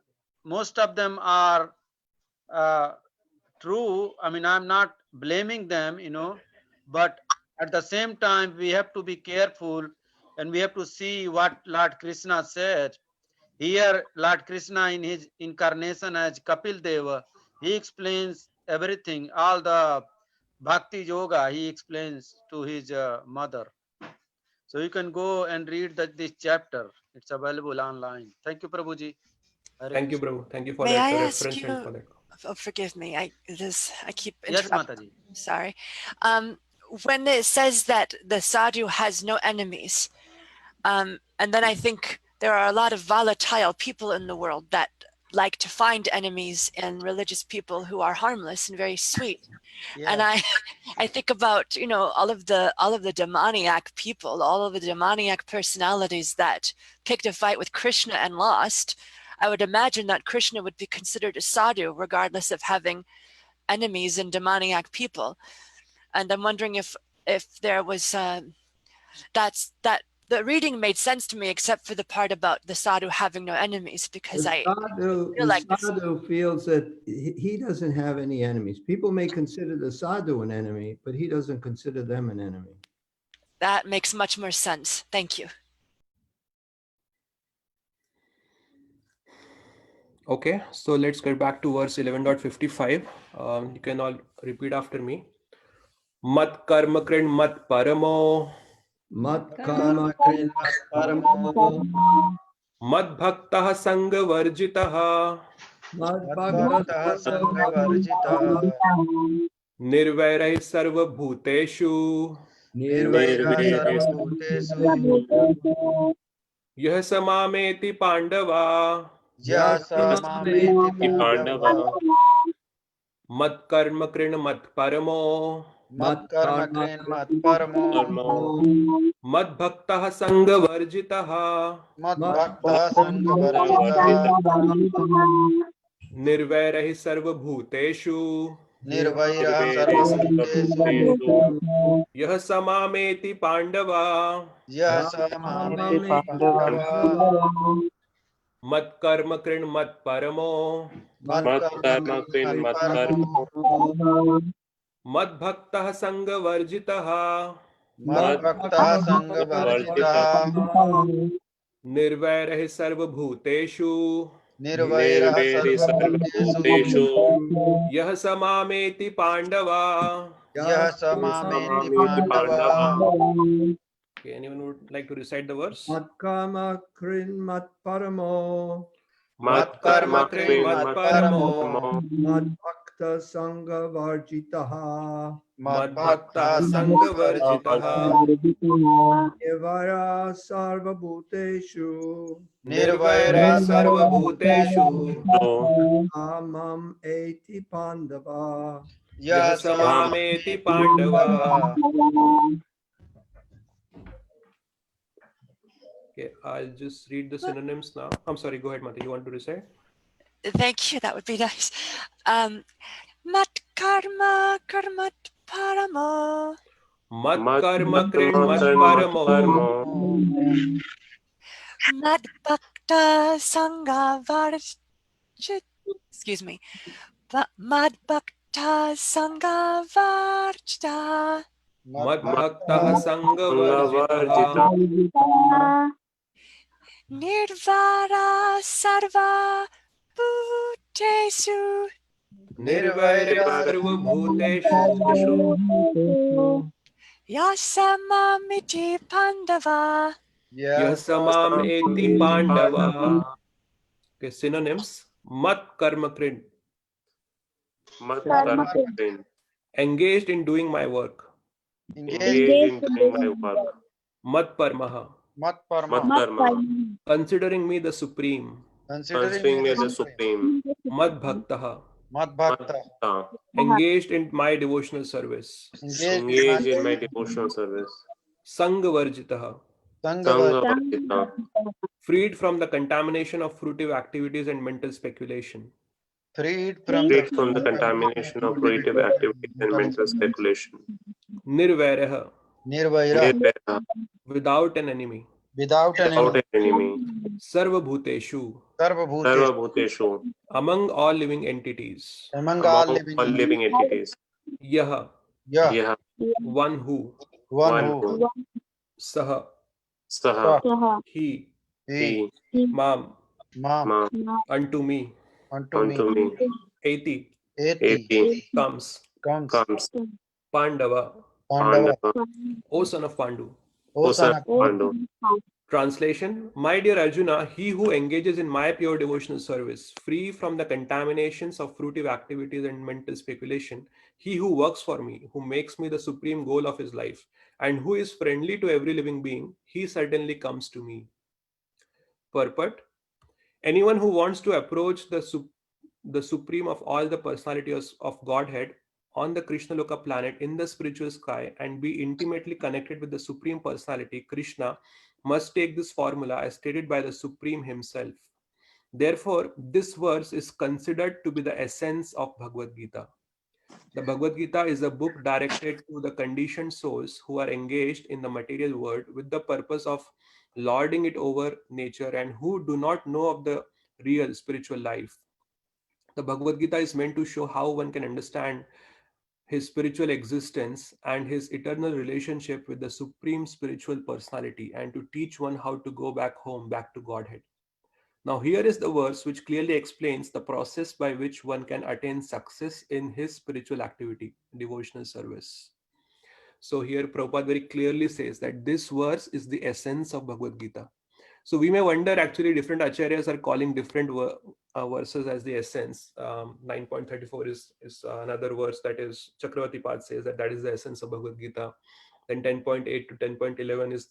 are true. I'm not blaming them, but at the same time we have to be careful, and we have to see what Lord Krishna said. Here Lord Krishna in his incarnation as Kapil Deva, he explains everything, all the bhakti yoga he explains to his mother. So you can go and read this chapter. It's available online. Thank you, Prabhuji. Hare Thank you, Krishna. Prabhu. Thank you for May that I ask reference and you- for that. Oh, forgive me. I keep Yes, interrupting. Mataji. Sorry. When it says that the sadhu has no enemies, and then I think there are a lot of volatile people in the world that like to find enemies in religious people who are harmless and very sweet. And I think about, you know, all of the demoniac people, all of the demoniac personalities that picked a fight with Krishna and lost. I would imagine that Krishna would be considered a sadhu regardless of having enemies and demoniac people. And I'm wondering if there was that the reading made sense to me, except for the part about the sadhu having no enemies, because I feel like the this- sadhu feels that he doesn't have any enemies. People may consider the sadhu an enemy, but he doesn't consider them an enemy. that makes much more sense. Thank you. Okay, so let's get back to verse 11.55. You can all repeat after me. Mat karma krin mat paramo, Mat karma krin mat paramo, mad bhaktah sangha varjitah, mad Bhaktah Sanghavarjitah, nirvairah sarva bhuteshu, Nirvairah Sarvabhutesu, yah samameti pandava, Yah Samameti Pandava, mat karma krin mat paramo, Mat Karma Krin Mat Paramo, mad bhaktah sangha varjitah, Mat Bhaktah Sanghavarjitah, nirvairah sarva bhuteshu, Nirvairah Sarvabhutesu, यह समामेति पांडवा Yah Samameti Pandava, मत कर्म कृण मत परमो Mat Karma Krin Mat Paramo, मद भक्तः संग वर्जितः Mat Bhaktah Sanghavarjitah, निर्वैरः सर्वभूतेषु Nirvairah Sarvabhutesu, यह समामेति पांडवा. Yah Samameti Pandava. Okay, anyone would like to recite the verse? mat karma krin mat paramo, Mat Karma Krin Mat Paramo, mad bhakta sangha varjitaha, Mat मद्भक्तः Bhaktah संगवर्जितः nirvara sarva bhuteshu, Nirvairah सर्वभूतेषु amam eti pandava. यः समामेति पांडवा. Okay, I'll just read the synonyms now. I'm sorry, go ahead, Mata. You want to recite? Thank you. That would be nice. Mat karma karmat paramo. मत कर्म कृण मत परमो Mad bhakta sangha varjit. Excuse me. Mad bhakta sangha varjita. मद भक्तः संगवर्जितः Nirvara sarva bhutesu. निर्वैरः सर्वभूतेषु Yasamamiti pandava. यः समामेति पांडवा. Okay, synonyms. मत कर्म कृण, Mat karma krin. engaged in doing my work. Engaged in doing my work. मत परमः, Mat Mat Parama, karma. considering me the supreme. Considering me the supreme. मद भक्तः, Mat Bhakta, Bhakta. engaged in my devotional service. Engaged in my devotional service. संगवर्जितः, Sangha, Sangha. freed from the contamination of fruitive activities and mental speculation. freed from Freed from the contamination of creative activities and mental speculation. निर्वैरः, Nirvaira, Nirvaira. without an enemy. without an Without enemy. an enemy. सर्वभूतेषु, Sarva Bhute, Sarva Bhuteshu. among all living entities. among all Among living all entities. living entities. यह, Yeah, Yah. one who, one who, सह, Saha. he, he, mam, ma, Ma. unto me, unto me, Unto me. eti, eti, comes, comes, Comes. Pandava, Pandava, Pandava. O son of Pandu. O son of O Pandu. Translation: My dear Arjuna, he who engages in my pure devotional service, free from the contaminations of fruitive activities and mental speculation, he who works for me, who makes me the supreme goal of his life, and who is friendly to every living being, he certainly comes to me. Purport: Anyone who wants to approach the supreme of all the personalities of Godhead on the Krishna Loka planet in the spiritual sky and be intimately connected with the supreme personality, Krishna, must take this formula as stated by the Supreme himself. Therefore, this verse is considered to be the essence of Bhagavad Gita. The Bhagavad Gita is a book directed to the conditioned souls who are engaged in the material world with the purpose of lording it over nature and who do not know of the real spiritual life. The Bhagavad Gita is meant to show how one can understand his spiritual existence and his eternal relationship with the supreme spiritual personality, and to teach one how to go back home, back to Godhead. Now, here is the verse which clearly explains the process by which one can attain success in his spiritual activity, devotional service. So, here Prabhupada very clearly says that this verse is the essence of Bhagavad Gita. So, we may wonder actually, different acharyas are calling different verses as the essence. 9.34 is another verse that is Chakravarti Pad says that is the essence of Bhagavad Gita. Then 10.8 to 10.11 is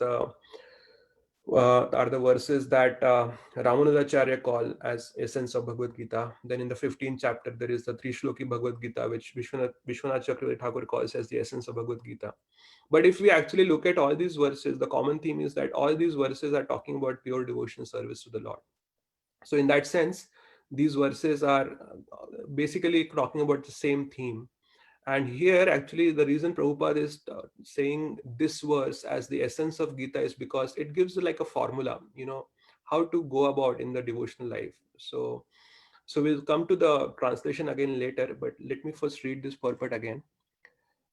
are the verses that Ramanujacharya call as essence of Bhagavad Gita. Then in the 15th chapter, there is the Three Shloki Bhagavad Gita, which Vishwanath Chakravarti Thakur calls as the essence of Bhagavad Gita. But if we actually look at all these verses, the common theme is that all these verses are talking about pure devotional service to the Lord. So in that sense, these verses are basically talking about the same theme. And here, actually, the reason Prabhupada is saying this verse as the essence of Gita is because it gives like a formula, how to go about in the devotional life. So we'll come to the translation again later, but let me first read this purport again.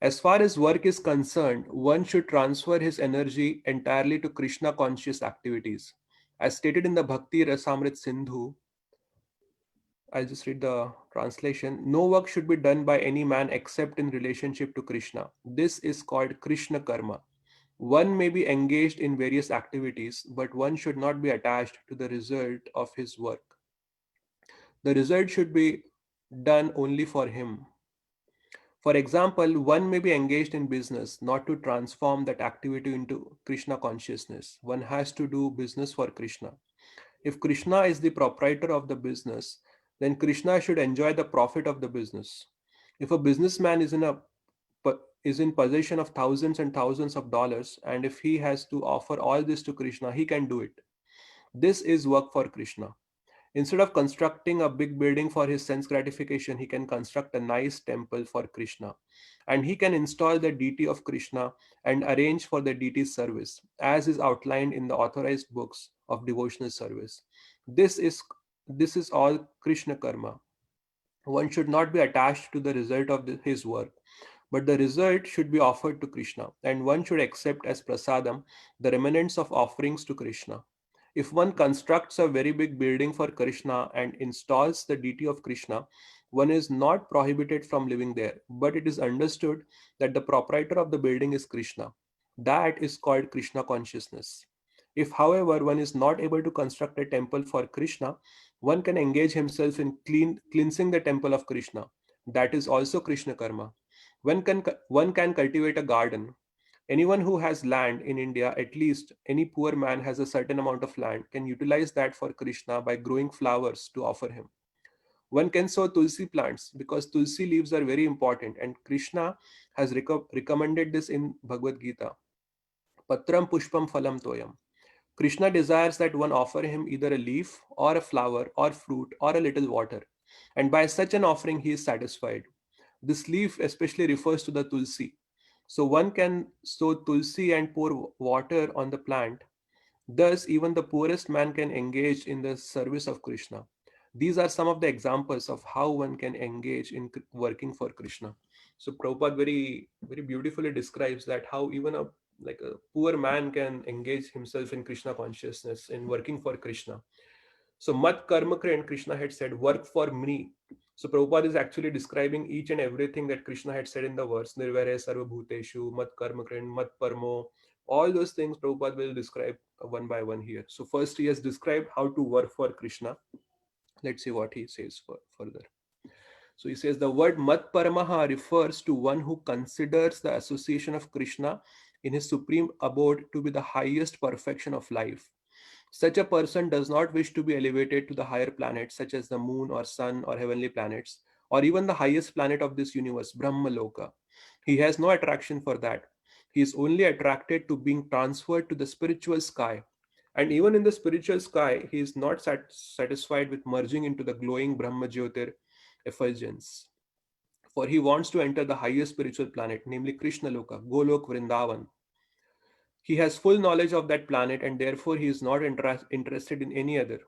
As far as work is concerned, one should transfer his energy entirely to Krishna conscious activities. As stated in the Bhakti Rasamrit Sindhu, I'll just read the translation. No work should be done by any man except in relationship to Krishna. This is called Krishna Karma. One may be engaged in various activities, but one should not be attached to the result of his work. The result should be done only for him. For example, one may be engaged in business not to transform that activity into Krishna consciousness. One has to do business for Krishna. If Krishna is the proprietor of the business, then Krishna should enjoy the profit of the business. If a businessman is in possession of thousands and thousands of dollars, and if he has to offer all this to Krishna, he can do it. This is work for Krishna. Instead of constructing a big building for his sense gratification, he can construct a nice temple for Krishna. And he can install the deity of Krishna and arrange for the deity's service, as is outlined in the authorized books of devotional service. This is all Krishna Karma. One should not be attached to the result of his work, but the result should be offered to Krishna, and one should accept as prasadam the remnants of offerings to Krishna. If one constructs a very big building for Krishna and installs the deity of Krishna, one is not prohibited from living there, but it is understood that the proprietor of the building is Krishna. That is called Krishna consciousness. If, however, one is not able to construct a temple for Krishna, one can engage himself in cleansing the temple of Krishna. That is also Krishna Karma. One can cultivate a garden. Anyone who has land in India, at least any poor man has a certain amount of land, can utilize that for Krishna by growing flowers to offer him. One can sow tulsi plants because tulsi leaves are very important, and Krishna has recommended this in Bhagavad Gita. Patram pushpam phalam toyam. Krishna desires that one offer him either a leaf or a flower or fruit or a little water, and by such an offering he is satisfied. This leaf especially refers to the tulsi. So one can sow tulsi and pour water on the plant. Thus, even the poorest man can engage in the service of Krishna. These are some of the examples of how one can engage in working for Krishna. So Prabhupada very, very beautifully describes that how even a poor man can engage himself in Krishna consciousness in working for Krishna. So Mat Karma Kre, Krishna had said, work for me. So Prabhupada is actually describing each and everything that Krishna had said in the verse, Nirvare Sarva Bhuteshu, Mat Karma Kre, Mat Parmo, All those things Prabhupada will describe one by one here. So first he has described how to work for Krishna. Let's see what he says further. So he says the word Mat Paramaha refers to one who considers the association of Krishna in his supreme abode to be the highest perfection of life. Such a person does not wish to be elevated to the higher planets such as the moon or sun or heavenly planets, or even the highest planet of this universe, Brahmaloka. He has no attraction for that. He is only attracted to being transferred to the spiritual sky. And even in the spiritual sky, he is not satisfied with merging into the glowing Brahma Jyotir effulgence. For he wants to enter the highest spiritual planet, namely Krishna Loka, Golok Vrindavan. He has full knowledge of that planet and therefore he is not interested in any other.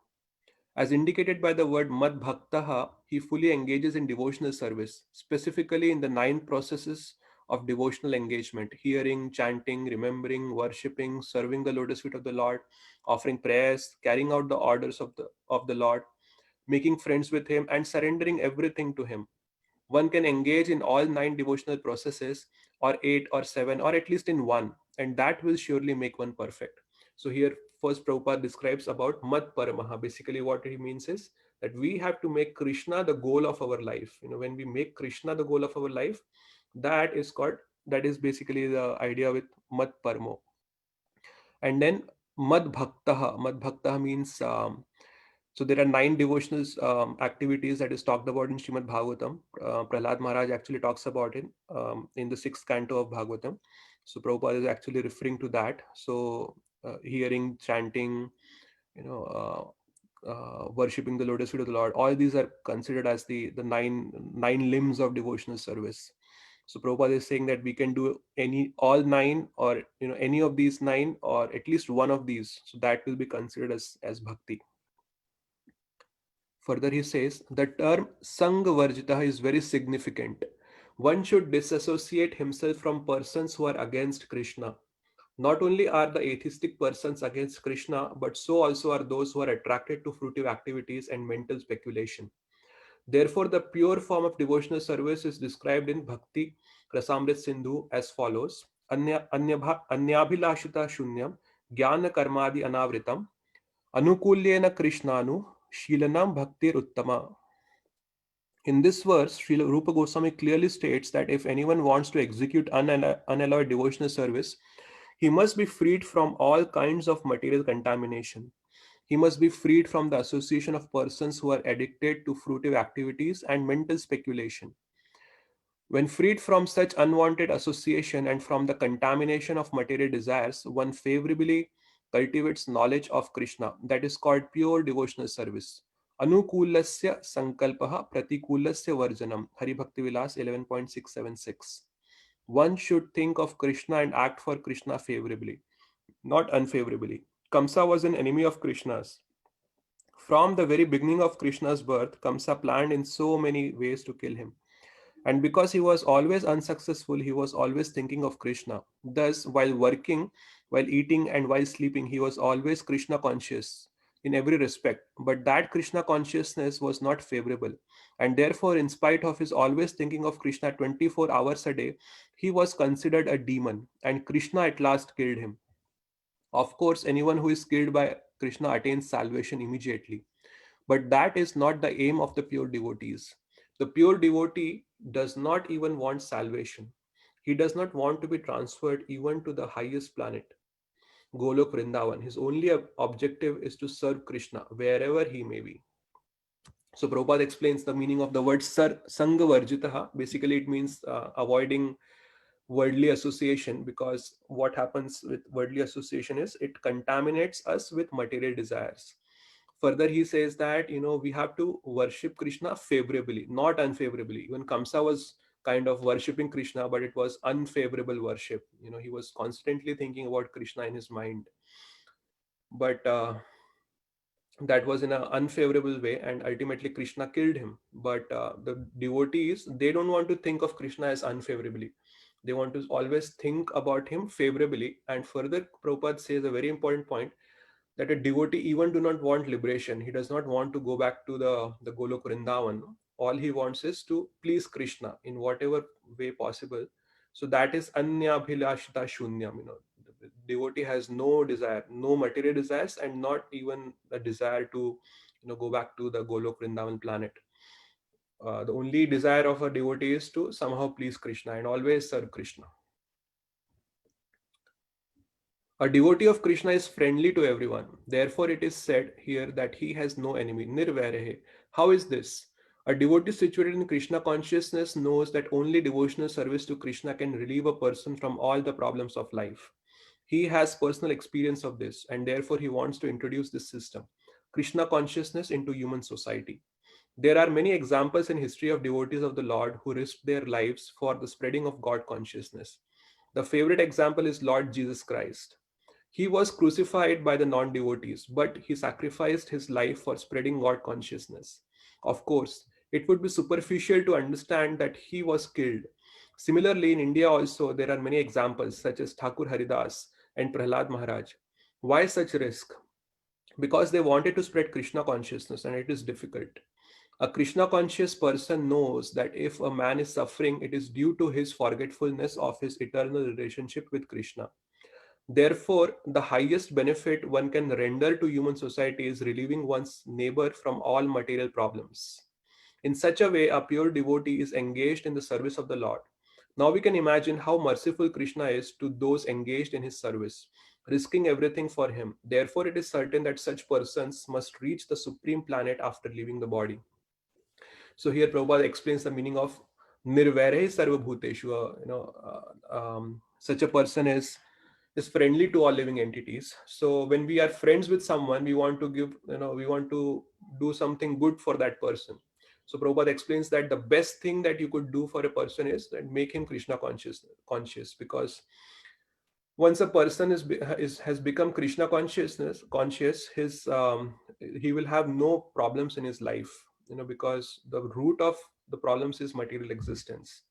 As indicated by the word Mad Bhaktaha, he fully engages in devotional service, specifically in the 9 processes of devotional engagement: hearing, chanting, remembering, worshipping, serving the lotus feet of the Lord, offering prayers, carrying out the orders of the Lord, making friends with him, and surrendering everything to him. One can engage in all 9 devotional processes, or 8 or 7, or at least in one, and that will surely make one perfect. So here first Prabhupada describes about Mat Paramaha. Basically what he means is that we have to make Krishna the goal of our life. When we make Krishna the goal of our life, that is basically the idea with Mat Paramo. And then Mad Bhaktaha means so there are 9 devotional activities that is talked about in Srimad Bhagavatam. Prahlad Maharaj actually talks about it in the 6th canto of Bhagavatam. So Prabhupada is actually referring to that. So hearing, chanting, worshipping the lotus feet of the Lord, all these are considered as the nine limbs of devotional service. So Prabhupada is saying that we can do all 9, or any of these 9, or at least one of these. So that will be considered as bhakti. Further, he says the term Sangha Varjitaha is very significant. One should disassociate himself from persons who are against Krishna. Not only are the atheistic persons against Krishna, but so also are those who are attracted to fruitive activities and mental speculation. Therefore, the pure form of devotional service is described in Bhakti Rasamrit Sindhu as follows: Anyabhilashita Shunyam Jnana Karmadi Anavritam Anukulyena Krishnanu Shilanam Bhaktir Uttama. In this verse, Srila Rupa Goswami clearly states that if anyone wants to execute unalloyed devotional service, he must be freed from all kinds of material contamination. He must be freed from the association of persons who are addicted to fruitive activities and mental speculation. When freed from such unwanted association and from the contamination of material desires, one favorably cultivates knowledge of Krishna. That is called pure devotional service. Anukulasya sankalpaha pratikulasya varjanam. Hari Bhakti Vilas 11.676. One should think of Krishna and act for Krishna favorably, not unfavorably. Kamsa was an enemy of Krishna's. From the very beginning of Krishna's birth, Kamsa planned in so many ways to kill him. And because he was always unsuccessful, he was always thinking of Krishna. Thus, while working, while eating, and while sleeping, he was always Krishna conscious in every respect. But that Krishna consciousness was not favorable. And therefore, in spite of his always thinking of Krishna 24 hours a day, he was considered a demon. And Krishna at last killed him. Of course, anyone who is killed by Krishna attains salvation immediately. But that is not the aim of the pure devotees. The pure devotee does not even want salvation. He does not want to be transferred even to the highest planet, Golok Vrindavan. His only objective is to serve Krishna wherever he may be. So Prabhupada explains the meaning of the word Sangha Varjitaha. Basically, it means avoiding worldly association, because what happens with worldly association is it contaminates us with material desires. Further, he says that we have to worship Krishna favorably, not unfavorably. Even Kamsa was kind of worshipping Krishna, but it was unfavorable worship. He was constantly thinking about Krishna in his mind, but that was in an unfavorable way, and ultimately Krishna killed him. But the devotees, they don't want to think of Krishna as unfavorably. They want to always think about him favorably. And further, Prabhupada says a very important point, that a devotee even do not want liberation. He does not want to go back to the Golok Vrindavan. All he wants is to please Krishna in whatever way possible. So that is Anyabhilashita Shunyam. devotee has no desire, no material desires, and not even a desire to go back to the Golok Vrindavan planet. The only desire of a devotee is to somehow please Krishna and always serve Krishna. A devotee of Krishna is friendly to everyone. Therefore, it is said here that he has no enemy. Nirvairehe. How is this? A devotee situated in Krishna consciousness knows that only devotional service to Krishna can relieve a person from all the problems of life. He has personal experience of this, and therefore he wants to introduce this system, Krishna consciousness, into human society. There are many examples in history of devotees of the Lord who risked their lives for the spreading of God consciousness. The favorite example is Lord Jesus Christ. He was crucified by the non-devotees, but he sacrificed his life for spreading God consciousness. Of course, it would be superficial to understand that he was killed. Similarly, in India also, there are many examples such as Thakur Haridas and Prahlad Maharaj. Why such risk? Because they wanted to spread Krishna consciousness, and it is difficult. A Krishna conscious person knows that if a man is suffering, it is due to his forgetfulness of his eternal relationship with Krishna. Therefore, the highest benefit one can render to human society is relieving one's neighbor from all material problems. In such a way, a pure devotee is engaged in the service of the Lord. Now we can imagine how merciful Krishna is to those engaged in his service, risking everything for him. Therefore, it is certain that such persons must reach the supreme planet after leaving the body. So here Prabhupada explains the meaning of Nirvairehe Sarvabhuteshu. Such a person is friendly to all living entities. So when we are friends with someone, we want to give, we want to do something good for that person. So Prabhupada explains that the best thing that you could do for a person is that make him Krishna conscious, because once a person has become Krishna conscious, he will have no problems in his life, because the root of the problems is material existence.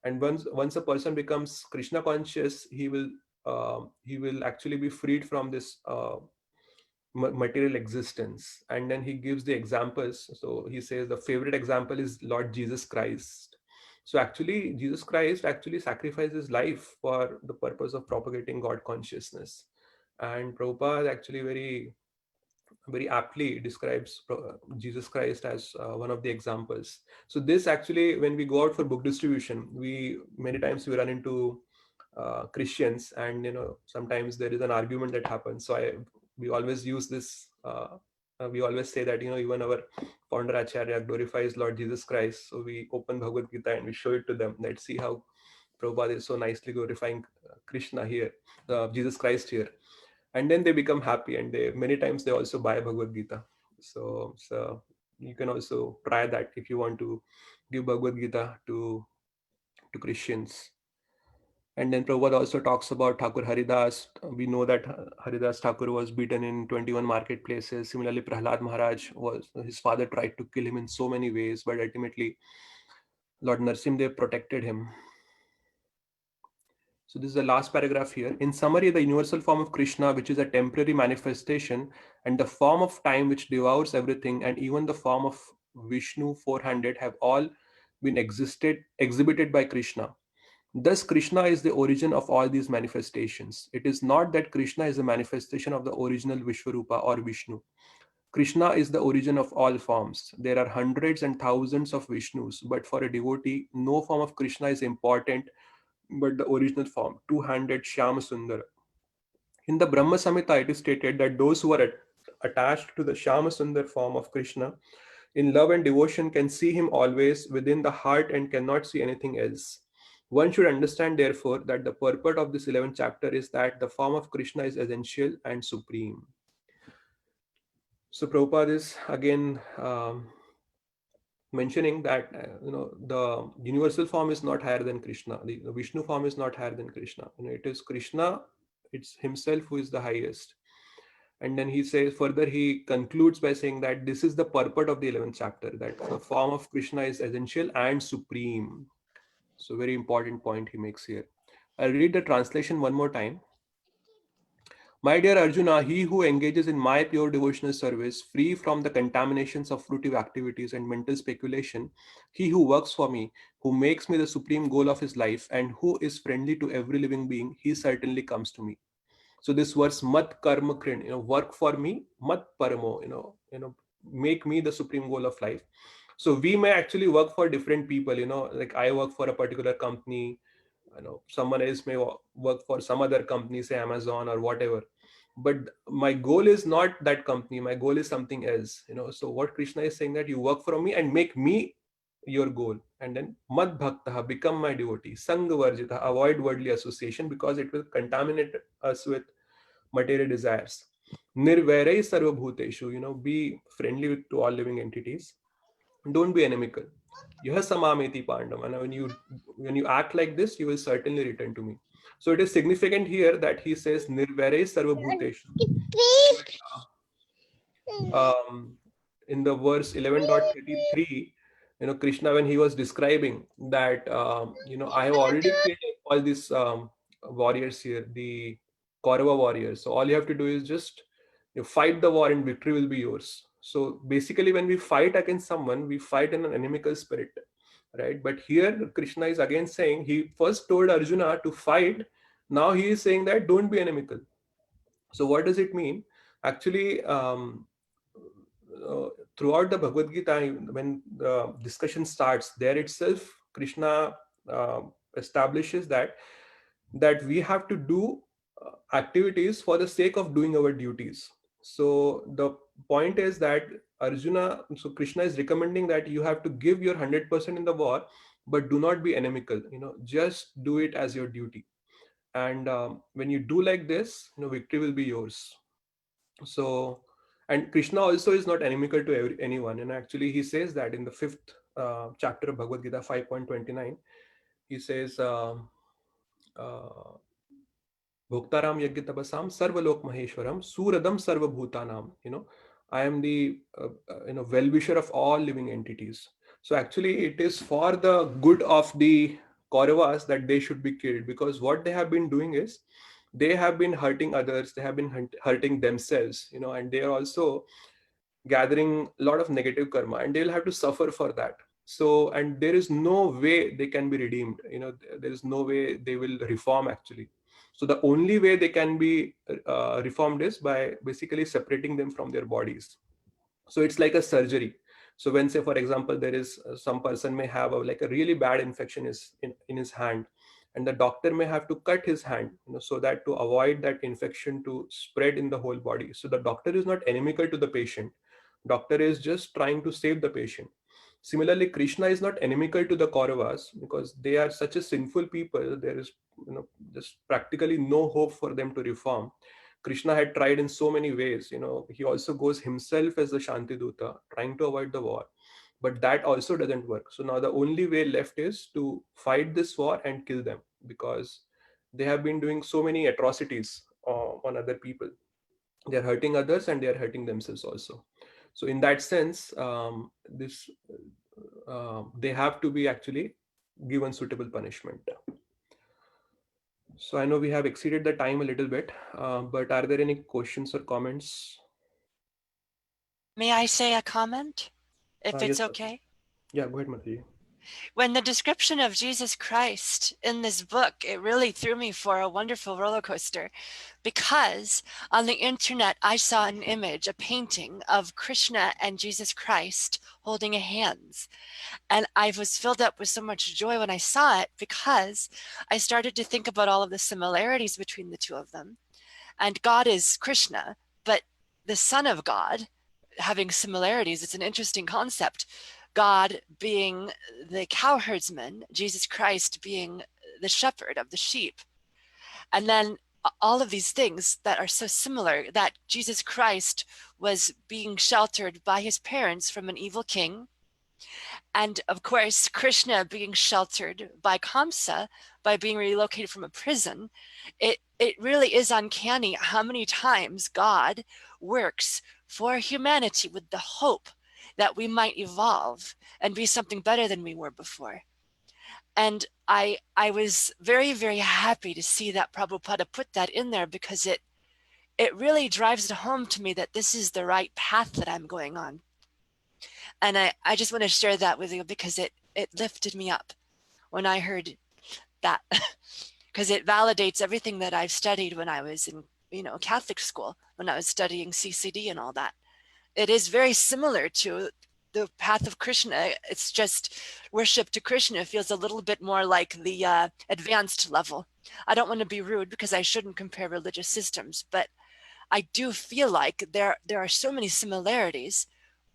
And once a person becomes Krishna conscious, he will actually be freed from this material existence. And then he gives the examples. So he says the favorite example is Lord Jesus Christ. So actually, Jesus Christ actually sacrificed his life for the purpose of propagating God consciousness. And Prabhupada actually very, very aptly describes Jesus Christ as one of the examples. So this actually, when we go out for book distribution, many times we run into Christians, and sometimes there is an argument that happens. So we always use this. We always say that even our founder Acharya glorifies Lord Jesus Christ. So we open Bhagavad Gita and we show it to them. Let's see how Prabhupada is so nicely glorifying Krishna here, Jesus Christ here, and then they become happy, and many times they also buy Bhagavad Gita. So you can also try that if you want to give Bhagavad Gita to Christians. And then Prabhupada also talks about Thakur Haridas. We know that Haridas Thakur was beaten in 21 marketplaces. Similarly, Prahlad Maharaj, his father tried to kill him in so many ways, but ultimately Lord Narsimdev protected him. So this is the last paragraph here. In summary, the universal form of Krishna, which is a temporary manifestation, and the form of time which devours everything, and even the form of Vishnu 400 have all been exhibited by Krishna. Thus, Krishna is the origin of all these manifestations. It is not that Krishna is a manifestation of the original Vishwarupa or Vishnu. Krishna is the origin of all forms. There are hundreds and thousands of Vishnus, but for a devotee, no form of Krishna is important but the original form, two-handed Shyama Sundara. In the Brahma Samhita, it is stated that those who are attached to the Shyama Sundar form of Krishna in love and devotion can see him always within the heart and cannot see anything else. One should understand, therefore, that the purport of this 11th chapter is that the form of Krishna is essential and supreme. So Prabhupada is again mentioning that the universal form is not higher than Krishna. The Vishnu form is not higher than Krishna. It is Krishna, it's himself who is the highest. And then he says further, he concludes by saying that this is the purport of the 11th chapter, that the form of Krishna is essential and supreme. So very important point he makes here. I'll read the translation one more time. My dear Arjuna, he who engages in my pure devotional service, free from the contaminations of fruitive activities and mental speculation, he who works for me, who makes me the supreme goal of his life, and who is friendly to every living being, he certainly comes to me. So this verse mat karma krin, work for me, mat paramo, make me the supreme goal of life. So we may actually work for different people, like I work for a particular company, someone else may work for some other company, say Amazon or whatever. But my goal is not that company, my goal is something else. So what Krishna is saying, that you work for me and make me your goal, and then mad bhaktaha, become my devotee, sangha varjita, avoid worldly association because it will contaminate us with material desires. Nirvairai sarva bhuteshu, be friendly to all living entities, don't be inimical. Yaha samameti pandam, and when you act like this, you will certainly return to me. So it is significant here that he says nirvairai sarva bhuteshu. In the verse 11.33, Krishna, when he was describing that, I have already killed all these warriors here, the Kaurava warriors. So all you have to do is just fight the war and victory will be yours. So basically, when we fight against someone, we fight in an inimical spirit, right? But here Krishna is again saying, he first told Arjuna to fight. Now he is saying that don't be inimical. So what does it mean? Actually, throughout the Bhagavad Gita, when the discussion starts, there itself, Krishna establishes that we have to do activities for the sake of doing our duties. So the point is that Krishna is recommending that you have to give your 100% in the war, but do not be inimical. Just do it as your duty. And when you do like this, victory will be yours. So, and Krishna also is not inimical to anyone. And actually, he says that in the 5th chapter of Bhagavad Gita, 5.29, he says, Bhoktaram Yajna Tapasam Sarvalok Maheshwaram Suradam Sarva Bhutanam. I am the well-wisher of all living entities. So actually, it is for the good of the Kauravas that they should be killed, because what they have been doing is they have been hurting others, they have been hurting themselves, and they are also gathering a lot of negative karma, and they'll have to suffer for that. So, and there is no way they can be redeemed. There is no way they will reform actually. So the only way they can be reformed is by basically separating them from their bodies. So it's like a surgery. So when, say for example, there is some person may have a really bad infection in his hand, and the doctor may have to cut his hand, so that to avoid that infection to spread in the whole body. So the doctor is not inimical to the patient. Doctor is just trying to save the patient. Similarly, Krishna is not inimical to the Kauravas, because they are such a sinful people. There is just practically no hope for them to reform. Krishna had tried in so many ways. He also goes himself as the Shantiduta, trying to avoid the war. But that also doesn't work. So now the only way left is to fight this war and kill them, because they have been doing so many atrocities on other people. They are hurting others and they are hurting themselves also. So in that sense, they have to be actually given suitable punishment. So I know we have exceeded the time a little bit, but are there any questions or comments? May I say a comment, if Yes, it's sir. okay? Yeah, go ahead, Mataji. When the description of Jesus Christ in this book, it really threw me for a wonderful roller coaster, because on the internet, I saw an image, a painting of Krishna and Jesus Christ holding hands. And I was filled up with so much joy when I saw it, because I started to think about all of the similarities between the two of them. And God is Krishna, but the Son of God having similarities, it's an interesting concept. God being the cowherdsman, Jesus Christ being the shepherd of the sheep. And then all of these things that are so similar, that Jesus Christ was being sheltered by his parents from an evil king. And of course, Krishna being sheltered by Kamsa, by being relocated from a prison. It really is uncanny how many times God works for humanity with the hope that we might evolve and be something better than we were before. And I was very, very happy to see that Prabhupada put that in there, because it really drives it home to me that this is the right path that I'm going on. And I just want to share that with you, because it lifted me up when I heard that, because it validates everything that I've studied when I was Catholic school when I was studying CCD and all that. It is very similar to the path of Krishna. It's just worship to Krishna feels a little bit more like the advanced level. I don't want to be rude because I shouldn't compare religious systems, but I do feel like there are so many similarities,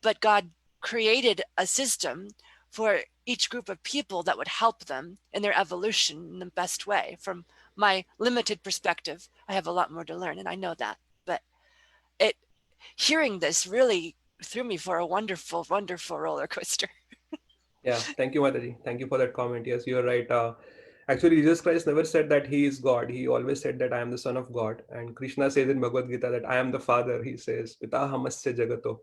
but God created a system for each group of people that would help them in their evolution in the best way. From my limited perspective, I have a lot more to learn, and I know that. But hearing this really threw me for a wonderful, wonderful roller coaster. Yeah, thank you, Mataji. Thank you for that comment. Yes, you're right. Actually, Jesus Christ never said that he is God. He always said that I am the Son of God. And Krishna says in Bhagavad Gita that I am the Father. He says, Pita Hamasya Jagato.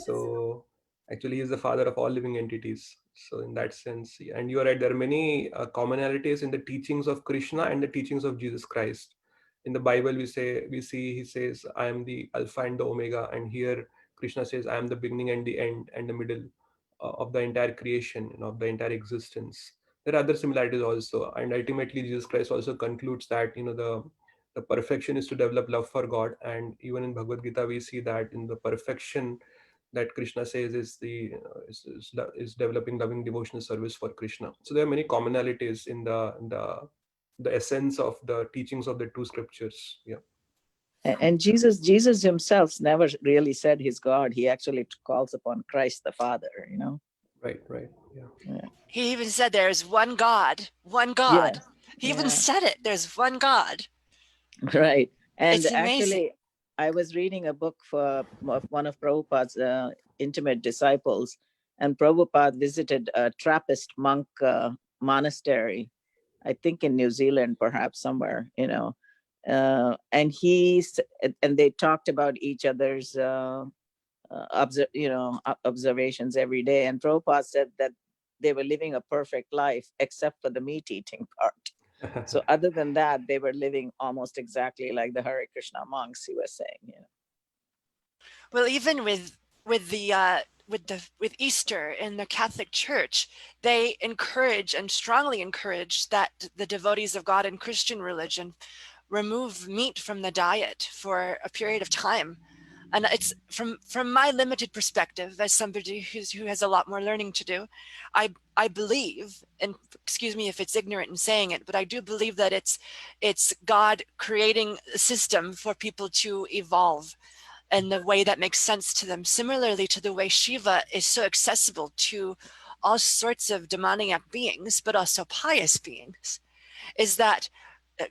So actually, he is the father of all living entities. So in that sense, and you're right, there are many commonalities in the teachings of Krishna and the teachings of Jesus Christ. In the Bible, we see he says, I am the Alpha and the Omega. And here Krishna says, I am the beginning and the end and the middle of the entire creation, of the entire existence. There are other similarities also, and ultimately Jesus Christ also concludes that the perfection is to develop love for God. And even in Bhagavad Gita we see that in the perfection that Krishna says is developing loving devotional service for Krishna. So there are many commonalities in the essence of the teachings of the two scriptures. Yeah. And Jesus himself never really said he's God. He actually calls upon Christ the Father, Right. Yeah. He even said there's one God. Yeah. He even Yeah. said it. There's one God. Right. And It's amazing. actually, I was reading a book of one of Prabhupada's intimate disciples, and Prabhupada visited a Trappist monk monastery, I think in New Zealand, perhaps somewhere, and they talked about each other's observations every day. And Prabhupada said that they were living a perfect life except for the meat eating part. So other than that, they were living almost exactly like the Hare Krishna monks, he was saying. Well, even with Easter in the Catholic Church, they encourage and strongly encourage that the devotees of God in Christian religion remove meat from the diet for a period of time. And it's from my limited perspective as somebody who has a lot more learning to do, I believe, and excuse me if it's ignorant in saying it, but I do believe that it's God creating a system for people to evolve in the way that makes sense to them. Similarly to the way Shiva is so accessible to all sorts of demoniac beings, but also pious beings, is that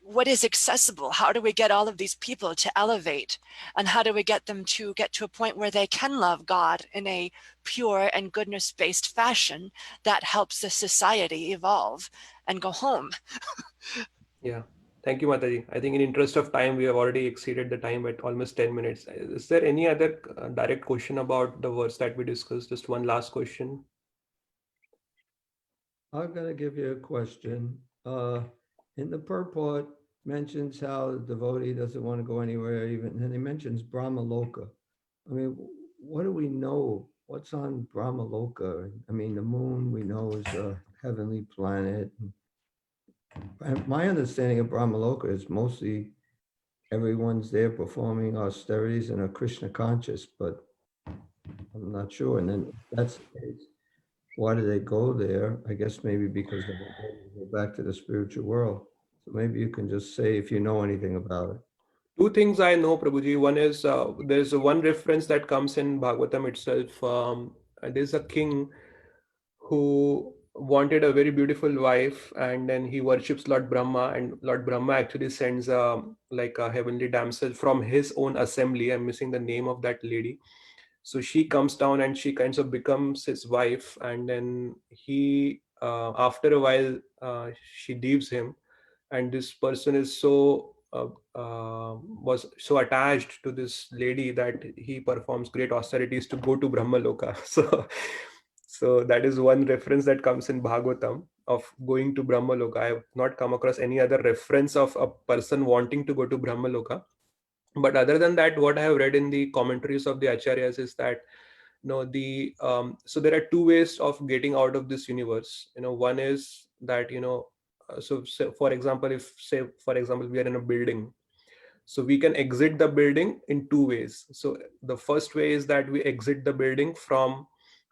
what is accessible? How do we get all of these people to elevate? And how do we get them to get to a point where they can love God in a pure and goodness-based fashion that helps the society evolve and go home? Yeah. Thank you, Mataji. I think in interest of time, we have already exceeded the time at almost 10 minutes. Is there any other direct question about the verse that we discussed? Just one last question. I'm going to give you a question. In the purport mentions how the devotee doesn't want to go anywhere, and he mentions Brahma Loka. I mean, what do we know? What's on Brahma Loka? I mean, the moon we know is a heavenly planet. And my understanding of Brahma Loka is mostly everyone's there performing austerities and are Krishna conscious, but I'm not sure. And then if that's the case, why do they go there? I guess maybe because they go back to the spiritual world. So maybe you can just say if you know anything about it. Two things I know, Prabhuji. One is there's one reference that comes in Bhagavatam itself. There's a king who wanted a very beautiful wife, and then he worships Lord Brahma, and Lord Brahma actually sends like a heavenly damsel from his own assembly. I'm missing the name of that lady. So she comes down and she kind of becomes his wife, and then he after a while she leaves him, and this person is was so attached to this lady that he performs great austerities to go to Brahmaloka. So that is one reference that comes in Bhagavatam of going to Brahmaloka. I have not come across any other reference of a person wanting to go to Brahmaloka. But other than that, what I have read in the commentaries of the acharyas is that so there are two ways of getting out of this universe. One is that so for example, we are in a building, So we can exit the building in two ways. So the first way is that we exit the building from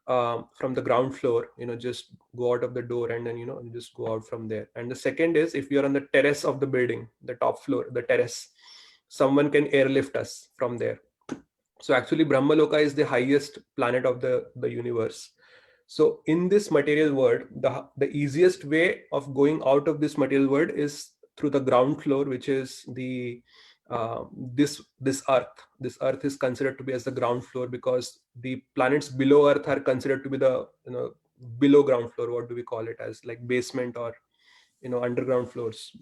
the ground floor, just go out of the door and then, just go out from there. And the second is if you're on the terrace of the building, the top floor, the terrace, someone can airlift us from there. So actually Brahmaloka is the highest planet of the universe. So in this material world, the easiest way of going out of this material world is through the ground floor, which is the this earth. This earth is considered to be as the ground floor because the planets below earth are considered to be the below ground floor. What do we call it as, like basement or underground floors?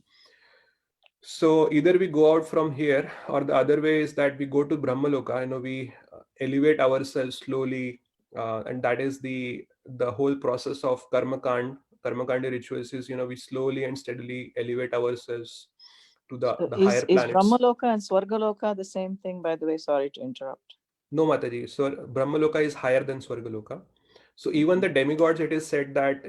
So either we go out from here, or the other way is that we go to Brahmaloka. We elevate ourselves slowly, and that is the whole process of Karmakandi rituals. Is we slowly and steadily elevate ourselves to the higher Is planets. Brahmaloka and Swargaloka the same thing, by the way? Sorry to interrupt. No, Mataji. So Brahmaloka is higher than Swargaloka. So even the demigods, it is said that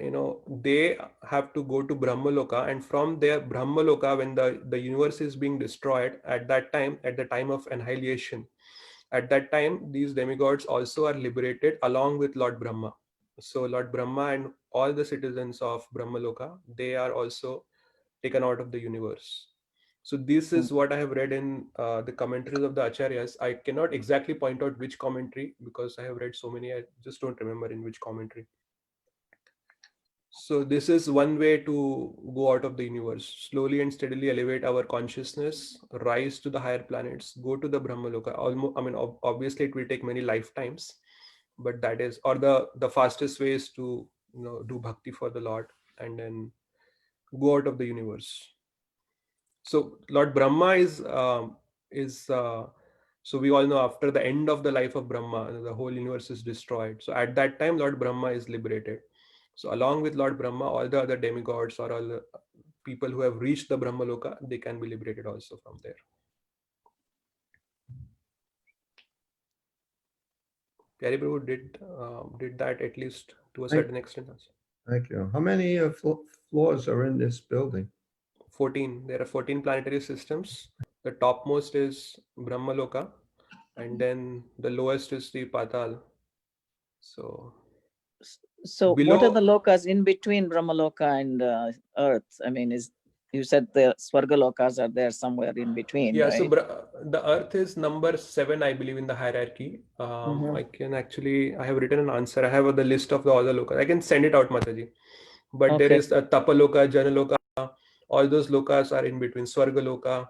they have to go to Brahmaloka, and from there Brahmaloka, when the universe is being destroyed, at that time, at the time of annihilation, at that time these demigods also are liberated along with Lord Brahma. So Lord Brahma and all the citizens of Brahmaloka, they are also taken out of the universe. So this is what I have read in the commentaries of the Acharyas. I cannot exactly point out which commentary because I have read so many, I just don't remember in which commentary. So this is one way to go out of the universe, slowly and steadily elevate our consciousness, rise to the higher planets, go to the Brahmaloka. Obviously it will take many lifetimes, but that is, or the fastest way is to do bhakti for the Lord and then go out of the universe. So Lord Brahma is so we all know after the end of the life of Brahma, the whole universe is destroyed. So at that time, Lord Brahma is liberated. So along with Lord Brahma, all the other demigods or all the people who have reached the Brahmaloka, they can be liberated also from there. Pyari Prabhu did that at least to a certain extent. Thank you. How many floors are in this building? 14. There are 14 planetary systems. The topmost is Brahmaloka, and then the lowest is the Patal. So what are the lokas in between Brahmaloka and Earth? I mean, you said the Swargalokas are there somewhere in between? Yeah, right? so the Earth is number 7, I believe, in the hierarchy. I have written an answer. I have the list of all the lokas. I can send it out, Mataji. But there is a Tapaloka, Janaloka. All those lokas are in between. Swargaloka.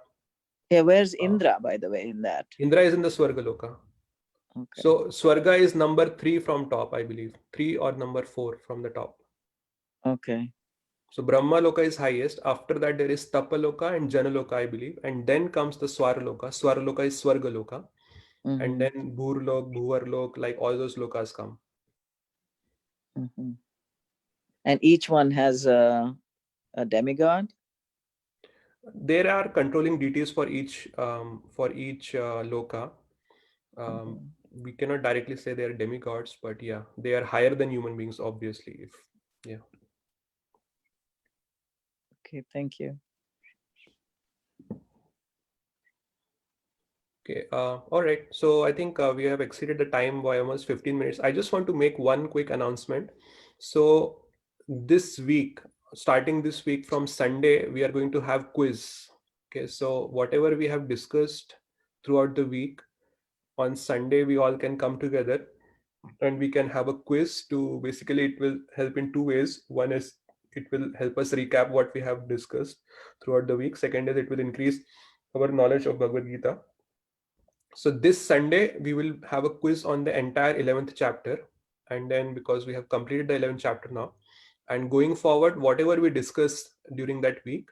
Yeah, where's Indra, by the way, in that? Indra is in the Swargaloka. Okay. So Swarga is number 3 from top, I believe. 3 or number 4 from the top. Okay. So Brahmaloka is highest. After that, there is Tapaloka and Janaloka, I believe. And then comes the Swaraloka. Swaraloka is Swargaloka. And then Bhurlok, Bhuvarlok, like all those lokas come. And each one has a demigod? There are controlling deities for each loka. We cannot directly say they are demigods, but yeah, they are higher than human beings, obviously. Okay, thank you. Okay, all right. So I think we have exceeded the time by almost 15 minutes. I just want to make one quick announcement. So this week, starting this week from Sunday, we are going to have quiz. Okay, so whatever we have discussed throughout the week, on Sunday, we all can come together and we can have a quiz to basically, it will help in two ways. One is it will help us recap what we have discussed throughout the week. Second is it will increase our knowledge of Bhagavad Gita. So this Sunday, we will have a quiz on the entire 11th chapter. And then because we have completed the 11th chapter now, and going forward, whatever we discuss during that week,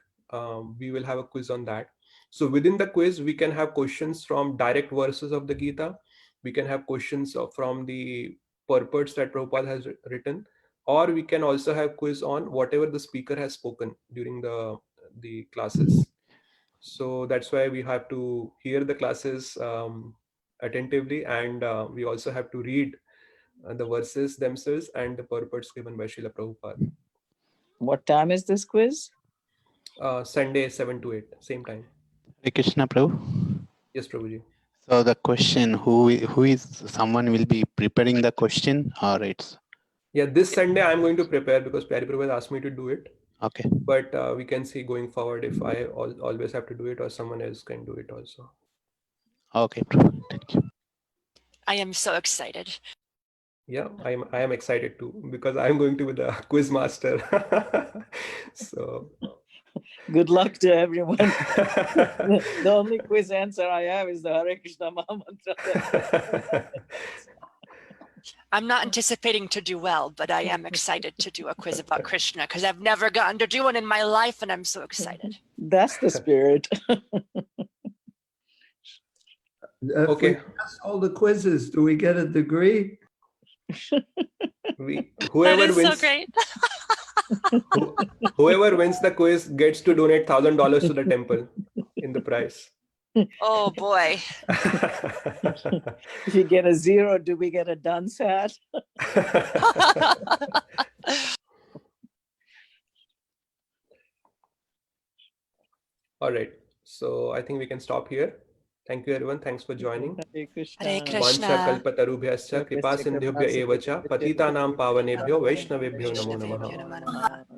we will have a quiz on that. So within the quiz, we can have questions from direct verses of the Gita. We can have questions from the purports that Prabhupada has written, or we can also have quiz on whatever the speaker has spoken during the classes. So that's why we have to hear the classes attentively, and we also have to read the verses themselves and the purports given by Srila Prabhupada. What time is this quiz? Sunday, 7 to 8, same time. Hare Krishna, Prabhu. Yes, Prabhuji. So the question, who is someone will be preparing the question, or it's Yeah, this Sunday I'm going to prepare because Pyari Prabhu has asked me to do it. okay? But we can see going forward if I always have to do it or someone else can do it also. Okay, Prabhu. Thank you. I am so excited. Yeah, I am excited too because I'm going to be the quiz master. So Good luck to everyone. The only quiz answer I have is the Hare Krishna Maha Mantra. I'm not anticipating to do well, but I am excited to do a quiz about Krishna because I've never gotten to do one in my life, and I'm so excited. That's the spirit. If Okay. we pass all the quizzes, do we get a degree? Whoever That is wins, so great. whoever wins the quiz gets to donate $1,000 to the temple in the prize. Oh boy. If you get a 0, do we get a dunce hat? All right. So I think we can stop here. Thank you, everyone. Thanks for joining. Hare Krishna. Hare Krishna. Vancha kalpatarubhyascha kripa sindhubhya evacha patitanam pavanebhyo vaishnavebhyo namo namaha. Namo namaha.